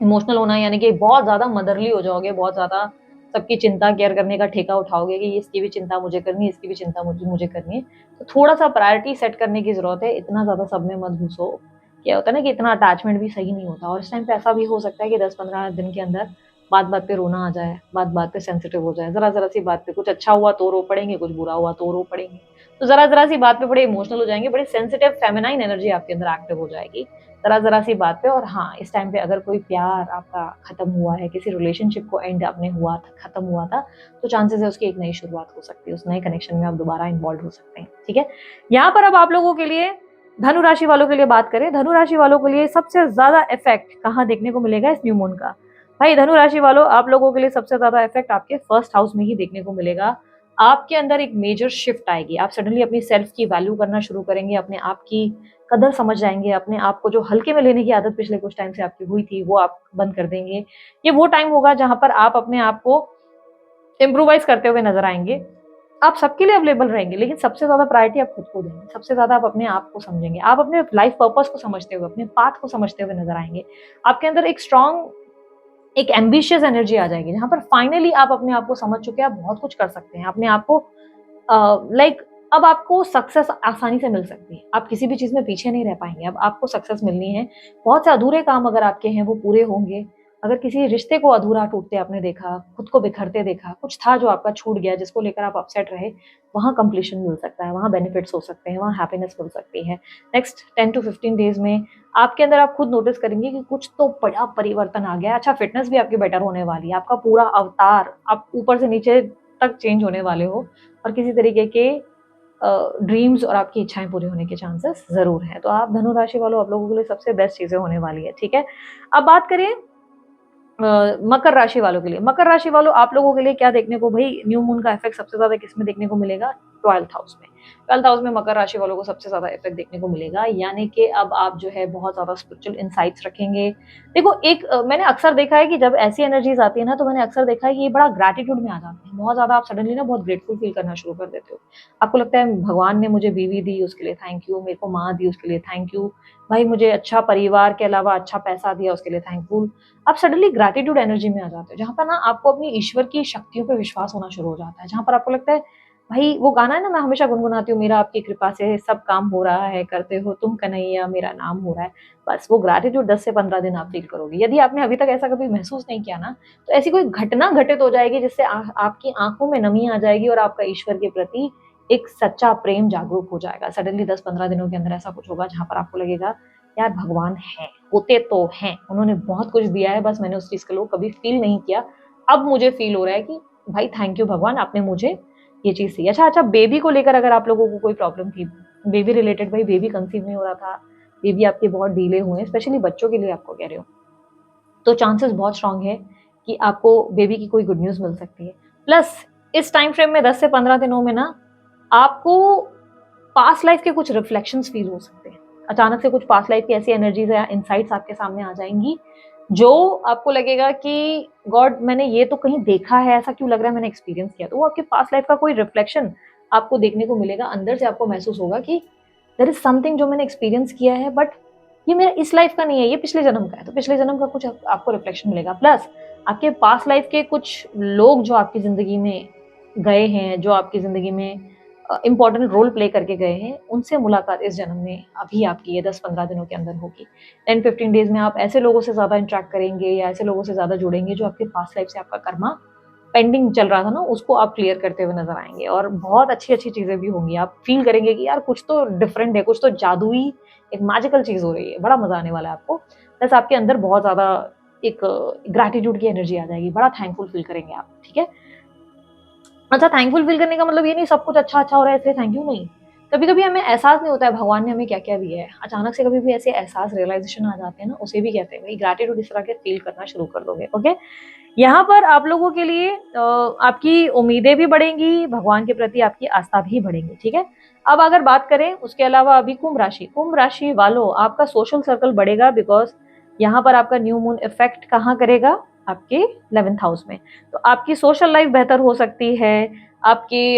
Speaker 1: इमोशनल होना, यानी कि बहुत ज्यादा मदरली हो जाओगे, बहुत ज्यादा सबकी चिंता केयर करने का ठेका उठाओगे कि इसकी भी चिंता मुझे करनी है, इसकी भी चिंता मुझे मुझे करनी है। तो थोड़ा सा प्रायोरिटी सेट करने की जरूरत है, इतना ज्यादा सब में मत घुसो। क्या होता है ना कि इतना अटैचमेंट भी सही नहीं होता, और इस टाइम पे ऐसा भी हो सकता है कि 10-15 दिन के अंदर बात बात पे रोना आ जाए, बात बात पे सेंसिटिव हो जाए, जरा जरा सी बात पे कुछ अच्छा हुआ तो रो पड़ेंगे, कुछ बुरा हुआ तो रो पड़ेंगे। तो जरा जरा सी बात पे बड़े इमोशनल हो जाएंगे, बड़ी सेंसिटिव फेमिनाइन एनर्जी आपके अंदर एक्टिव हो जाएगी जरा जरा सी बात पे। और हाँ, इस टाइम पे अगर कोई प्यार आपका खत्म हुआ है, किसी रिलेशनशिप को एंड आपने हुआ था, खत्म हुआ था, तो चांसेस है उसकी एक नई शुरुआत हो सकती है, उस नए कनेक्शन में आप दोबारा इन्वॉल्व हो सकते हैं। ठीक है, यहाँ पर अब आप लोगों के लिए धनु राशि वालों के लिए बात करें। धनु राशि वालों के लिए सबसे ज्यादा इफेक्ट कहाँ देखने को मिलेगा इस न्यू मून का? भाई धनु राशि वालों, आप लोगों के लिए सबसे ज्यादा इफेक्ट आपके फर्स्ट हाउस में ही देखने को मिलेगा। आपके अंदर एक मेजर शिफ्ट आएगी, आप सडनली अपनी सेल्फ की वैल्यू करना शुरू करेंगे, अपने आप की कदर समझ जाएंगे, अपने आप को जो हल्के में लेने की आदत पिछले कुछ टाइम से आपकी हुई थी वो आप बंद कर देंगे। ये वो टाइम होगा जहां पर आप अपने आप को इम्प्रोवाइज करते हुए नजर आएंगे। आप सबके लिए अवेलेबल रहेंगे, लेकिन सबसे ज्यादा प्रायोरिटी आप खुद को देंगे, सबसे ज्यादा आप अपने आप को समझेंगे, आप अपने लाइफ पर्पस को समझते हुए, अपने पाथ को समझते हुए नजर आएंगे। आपके अंदर एक स्ट्रॉन्ग, एक एम्बिशियस एनर्जी आ जाएगी, जहां पर फाइनली आप अपने आप को समझ चुके हैं, आप बहुत कुछ कर सकते हैं अपने आप को। लाइक अब आपको सक्सेस आसानी से मिल सकती है, आप किसी भी चीज में पीछे नहीं रह पाएंगे, अब आपको सक्सेस मिलनी है। बहुत से अधूरे काम अगर आपके हैं वो पूरे होंगे। अगर किसी रिश्ते को अधूरा टूटते आपने देखा, खुद को बिखरते देखा, कुछ था जो आपका छूट गया, जिसको लेकर आप अपसेट रहे, वहां कंप्लीशन मिल सकता है, वहां बेनिफिट्स हो सकते हैं, वहां हैप्पीनेस मिल सकती है। नेक्स्ट 10 to 15 डेज में आपके अंदर आप खुद नोटिस करेंगे कि कुछ तो बड़ा परिवर्तन आ गया। अच्छा, फिटनेस भी आपकी बेटर होने वाली है, आपका पूरा अवतार आप ऊपर से नीचे तक चेंज होने वाले हो, और किसी तरीके के ड्रीम्स और आपकी इच्छाएं पूरी होने के चांसेस जरूर हैं। तो आप धनु राशि वालों, आप लोगों के लिए सबसे बेस्ट चीजें होने वाली है। ठीक है, अब बात करें मकर राशि वालों के लिए। मकर राशि वालों, आप लोगों के लिए क्या देखने को, भाई न्यू मून का इफेक्ट सबसे ज्यादा किसमें देखने को मिलेगा? 12th हाउस में। 12th हाउस में मकर राशि वालों को सबसे ज्यादा इफेक्ट देखने को मिलेगा, यानी कि अब आप जो है बहुत ज्यादा स्पिरिचुअल इंसाइट्स रखेंगे। देखो, एक मैंने अक्सर देखा है कि जब ऐसी एनर्जीज आती है ना, तो मैंने अक्सर देखा है कि ये बड़ा ग्रैटिट्यूड में आ जाते हैं, बहुत ज्यादा आप सडनली ना बहुत ग्रेटफुल फील करना शुरू कर देते हो। आपको लगता है भगवान ने मुझे बीवी दी उसके लिए थैंक यू, मेरे को माँ दी उसके लिए थैंक यू, भाई मुझे अच्छा परिवार के अलावा अच्छा पैसा दिया उसके लिए थैंकफुल। आप सडनली ग्रैटिट्यूड एनर्जी में आ जाते हो, जहां पर ना आपको अपनी ईश्वर की शक्तियों पे विश्वास होना शुरू हो जाता है, जहां पर आपको लगता है, भाई वो गाना है ना, मैं हमेशा गुनगुनाती हूँ, मेरा आपकी कृपा से सब काम हो रहा है, करते हो तुम कन्हैया, मेरा नाम हो रहा है। बस वो ग्रैटिट्यूड 10 से 15 दिन आप फील करोगे। यदि आपने अभी तक ऐसा कभी महसूस नहीं किया ना, तो ऐसी कोई घटना घटित हो जाएगी जिससे आपकी आंखों में नमी आ जाएगी, और आपका ईश्वर के प्रति एक सच्चा प्रेम जागरूक हो जाएगा। सडनली 10-15 दिनों के अंदर ऐसा कुछ होगा जहां पर आपको लगेगा, यार भगवान है, होते तो हैं, उन्होंने बहुत कुछ दिया है, बस मैंने उस चीज को कभी फील नहीं किया। अब मुझे फील हो रहा है कि भाई थैंक यू भगवान, आपने मुझे ये चीज दी। अच्छा, बेबी को लेकर अगर आप लोगों को कोई प्रॉब्लम थी, बेबी रिलेटेड, भाई बेबी कंसीव नहीं हो रहा था, बेबी आपके बहुत डिले हुए, स्पेशली बच्चों के लिए आपको कह रहे हो, तो चांसेस बहुत स्ट्रांग है कि आपको बेबी की कोई गुड न्यूज मिल सकती है। प्लस इस टाइम फ्रेम में 10 से 15 दिनों में ना आपको पास्ट लाइफ के कुछ रिफ्लेक्शंस फील हो सकते हैं। अचानक से कुछ पास्ट लाइफ की ऐसी एनर्जीज या इंसाइट्स आपके सामने आ जाएंगी, जो आपको लगेगा कि गॉड, मैंने ये तो कहीं देखा है, ऐसा क्यों लग रहा है मैंने एक्सपीरियंस किया। तो वो आपके पास्ट लाइफ का कोई रिफ्लेक्शन आपको देखने को मिलेगा, अंदर से आपको महसूस होगा कि देयर इज समथिंग जो मैंने एक्सपीरियंस किया है, बट ये मेरा इस लाइफ का नहीं है, ये पिछले जन्म का है। तो पिछले जन्म का कुछ आपको रिफ्लेक्शन मिलेगा। प्लस आपके पास्ट लाइफ के कुछ लोग जो आपकी जिंदगी में गए हैं, जो आपकी जिंदगी में इंपॉर्टेंट रोल प्ले करके गए हैं, उनसे मुलाकात इस जन्म में अभी आपकी ये 10-15 दिनों के अंदर होगी। 10-15 डेज में आप ऐसे लोगों से ज्यादा इंटरेक्ट करेंगे या ऐसे लोगों से ज्यादा जुड़ेंगे जो आपके पास्ट लाइफ से आपका कर्मा पेंडिंग चल रहा था ना, उसको आप क्लियर करते हुए नजर आएंगे, और बहुत अच्छी अच्छी चीजें भी होंगी। आप फील करेंगे कि यार कुछ तो डिफरेंट है, कुछ तो जादुई एक मैजिकल चीज हो रही है, बड़ा मजा आने वाला है आपको। प्लस आपके अंदर बहुत ज्यादा एक ग्रैटिट्यूड की एनर्जी आ जाएगी, बड़ा थैंकफुल फील करेंगे आप। ठीक है, अच्छा, थैंकफुल फील करने का मतलब ये नहीं सब कुछ अच्छा अच्छा हो रहा है इसलिए थैंक यू, नहीं। कभी कभी हमें एहसास नहीं होता है भगवान ने हमें क्या क्या दिया है, अचानक से कभी भी ऐसे एहसास रियलाइजेशन आ जाते हैं ना, उसे भी कहते हैं भाई ग्रैटिट्यूड। इस तरह के फील करना शुरू कर दोगे। ओके, यहाँ पर आप लोगों के लिए आपकी उम्मीदें भी बढ़ेंगी, भगवान के प्रति आपकी आस्था भी बढ़ेंगी। ठीक है, अब अगर बात करें उसके अलावा, अभी कुंभ राशि वालों, आपका सोशल सर्कल बढ़ेगा, बिकॉज यहाँ पर आपका न्यू मून इफेक्ट कहाँ करेगा? आपके 11th हाउस में। तो आपकी सोशल लाइफ बेहतर हो सकती है, आपके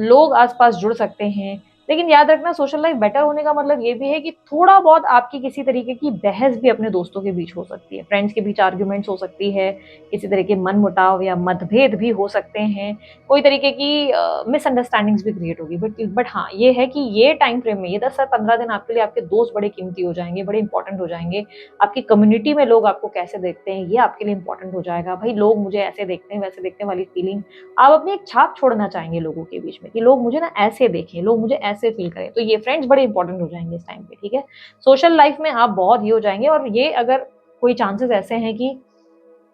Speaker 1: लोग आस-पास जुड़ सकते हैं। लेकिन याद रखना सोशल लाइफ बेटर होने का मतलब ये भी है कि थोड़ा बहुत आपकी किसी तरीके की बहस भी अपने दोस्तों के बीच हो सकती है, फ्रेंड्स के बीच आर्ग्यूमेंट्स हो सकती है, किसी तरह के मनमुटाव या मतभेद भी हो सकते हैं, कोई तरीके की मिसअंडरस्टैंडिंग्स भी क्रिएट होगी। बट हाँ, ये है कि ये टाइम फ्रेम में ये 10 से 15 दिन आपके लिए आपके दोस्त बड़े कीमती हो जाएँगे, बड़े इंपॉर्टेंट हो जाएँगे। आपकी कम्युनिटी में लोग आपको कैसे देखते हैं, ये आपके लिए इंपॉर्टेंट हो जाएगा। भई लोग मुझे ऐसे देखते हैं, वैसे देखते हैं वाली फीलिंग आप अपनी एक छाप छोड़ना चाहेंगे लोगों के बीच में कि लोग मुझे ना ऐसे देखें, लोग मुझे ऐसे फ़ील करें। तो ये फ्रेंड्स बड़े इंपॉर्टेंट हो जाएँगे इस टाइम पे, ठीक है? सोशल लाइफ़ में आप बहुत ये हो जाएँगे और ये अगर कोई चांसेस ऐसे हैं कि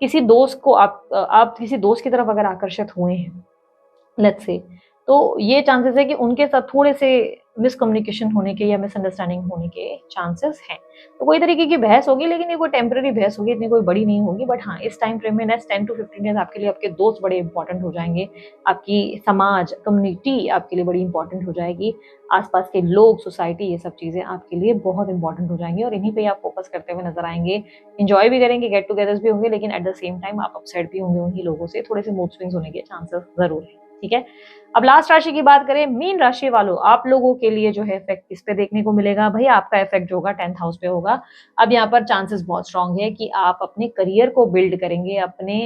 Speaker 1: किसी दोस्त को आप किसी दोस्त की तरफ अगर आकर्षित हुए हैं, लेट्स से, तो ये चांसेस है कि उनके साथ थोड़े से मिसकम्युनिकेशन होने के या मिसअंडरस्टैंडिंग होने के चांसेस हैं। तो कोई तरीके की बहस होगी लेकिन ये कोई टेम्परेरी बहस होगी, इतनी कोई बड़ी नहीं होगी। बट हाँ, इस टाइम फ्रेम में नेक्स्ट 10 टू 15 डेज़ आपके लिए आपके दोस्त बड़े इंपॉर्टेंट हो जाएँगे। आपकी समाज, कम्युनिटी आपके लिए बड़ी इंपॉर्टेंट हो जाएगी। आस-पास के लोग, सोसाइटी ये सब चीज़ें आपके लिए बहुत इंपॉर्टेंट हो जाएँगी और इन्हीं पे आप फ़ोकस करते हुए नज़र आएँगे। एन्जॉय भी करेंगे, गेट टुगेदर्स भी होंगे लेकिन एट द सेम टाइम आप अपसेट भी होंगे उन्हीं लोगों से, थोड़े से मूड स्विंग्स होने के चांसेस ज़रूर हैं। ठीक है? अब लास्ट राशि की बात करें, मीन राशि वालों, आप लोगों के लिए जो है इफेक्ट किस पे देखने को मिलेगा? भई आपका इफेक्ट जो होगा 10th हाउस पे होगा। अब यहाँ पर चांसेस बहुत स्ट्रॉन्ग है कि आप अपने करियर को बिल्ड करेंगे, अपने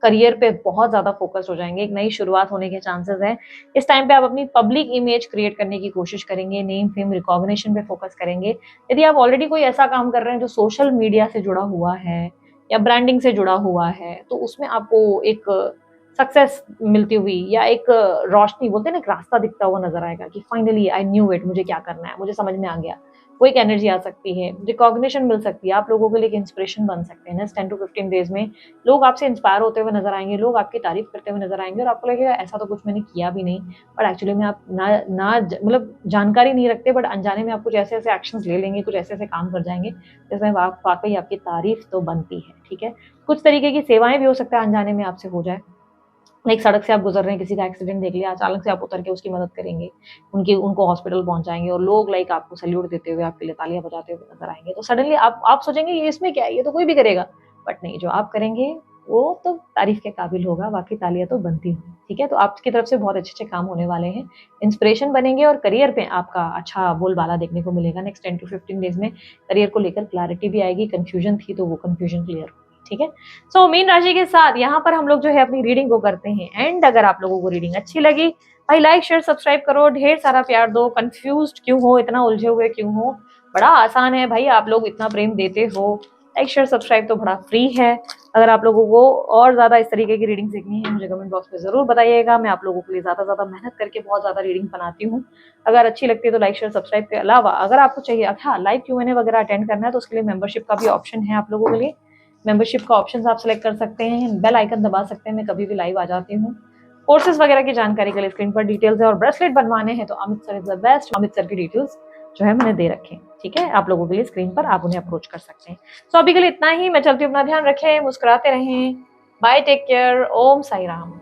Speaker 1: करियर पे बहुत ज़्यादा फ़ोकस हो जाएँगे, एक नई शुरुआत होने के चांसेस हैं। इस टाइम पे आप अपनी पब्लिक इमेज क्रिएट करने की कोशिश करेंगे, नेम, फेम, रिकॉग्निशन पे फ़ोकस करेंगे। यदि आप ऑलरेडी कोई ऐसा काम कर रहे हैं जो सोशल मीडिया से जुड़ा हुआ है या ब्रांडिंग से जुड़ा हुआ है, तो उसमें आपको एक सक्सेस मिलती हुई या एक रोशनी बोलते हैं ना, एक रास्ता दिखता हुआ नज़र आएगा कि फाइनली आई न्यू इट, मुझे क्या करना है, मुझे समझ में आ गया। वो एक एनर्जी आ सकती है, रिकॉग्निशन मिल सकती है, आप लोगों के लिए एक इंस्पिरेशन बन सकते हैं। नेक्स्ट 10 टू 15 डेज़ में लोग आपसे इंस्पायर होते हुए नज़र आएँगे, लोग आपकी तारीफ़ करते हुए नज़र आएँगे और आपको लगेगा ऐसा तो कुछ मैंने किया भी नहीं, बट एक्चुअली में आप ना ना ज मतलब जानकारी नहीं रखते, बट अनजाने में आप कुछ ऐसे-ऐसे एक्शंस ले लेंगे, कुछ ऐसे-ऐसे काम कर जाएँगे, जिसमें वाक़ई आपकी तारीफ़ तो बनती है, ठीक है? कुछ तरीके की सेवाएँ भी हो सकता है अनजाने में आपसे हो जाए। लाइक सड़क से आप गुज़र रहे हैं, किसी का एक्सीडेंट देख लिया, अचानक से आप उतर के उसकी मदद करेंगे, उनको हॉस्पिटल पहुँचाएँगे और लोग लाइक आपको सैल्यूट देते हुए, आपके लिए तालियाँ बजाते हुए नज़र आएँगे। तो सडनली आप सोचेंगे ये इसमें क्या है, ये तो कोई भी करेगा। बट नहीं, जो आप करेंगे वो तो तारीफ़ के काबिल होगा, बाकी तालियाँ तो बनती होंगी, ठीक है? तो आपकी तरफ से बहुत अच्छे-अच्छे काम होने वाले हैं, इंस्पिरेशन बनेंगे और करियर पे आपका अच्छा बोलबाला देखने को मिलेगा। नेक्स्ट 10 टू 15 डेज़ में करियर को लेकर क्लैरिटी भी आएगी, कन्फ्यूजन थी तो वो कन्फ्यूजन क्लियर होगी, ठीक है? सो मीन राशि के साथ यहाँ पर हम लोग जो है अपनी रीडिंग को करते हैं एंड अगर आप लोगों को रीडिंग अच्छी लगी, भाई लाइक शेयर सब्सक्राइब करो, ढेर सारा प्यार दो। कंफ्यूज्ड क्यों हो, इतना उलझे हुए क्यों हो, बड़ा आसान है भाई, आप लोग इतना प्रेम देते हो। लाइक शेयर सब्सक्राइब तो बड़ा फ्री है। अगर आप लोगों को और ज्यादा इस तरीके की रीडिंग सीखनी है मुझे कमेंट बॉक्स में जरूर बताइएगा, मैं आप लोगों के लिए ज्यादा मेहनत करके बहुत ज्यादा रीडिंग बनाती हूँ। अगर अच्छी लगती है तो लाइक शेयर सब्सक्राइब के अलावा अगर आपको चाहिए, हाँ, लाइव Q&A वगैरह अटेंड करना है तो उसके लिए मेंबरशिप का भी ऑप्शन है आप लोगों के लिए। मेंबरशिप का ऑप्शन आप सेलेक्ट कर सकते हैं, बेल आइकन दबा सकते हैं, मैं कभी भी लाइव आ जाती हूँ। कोर्सेज वगैरह की जानकारी के लिए स्क्रीन पर डिटेल्स है और ब्रेसलेट बनवाने हैं तो Amit sir is the best. Amit sir की डिटेल्स जो है मैंने दे रखे हैं, ठीक है? आप लोगों के लिए स्क्रीन पर आप उन्हें अप्रोच कर सकते हैं। सो अभी के लिए इतना ही, मैं चलती हूँ, अपना ध्यान रखें, मुस्कुराते रहें, बाय, टेक केयर, ओम साई राम।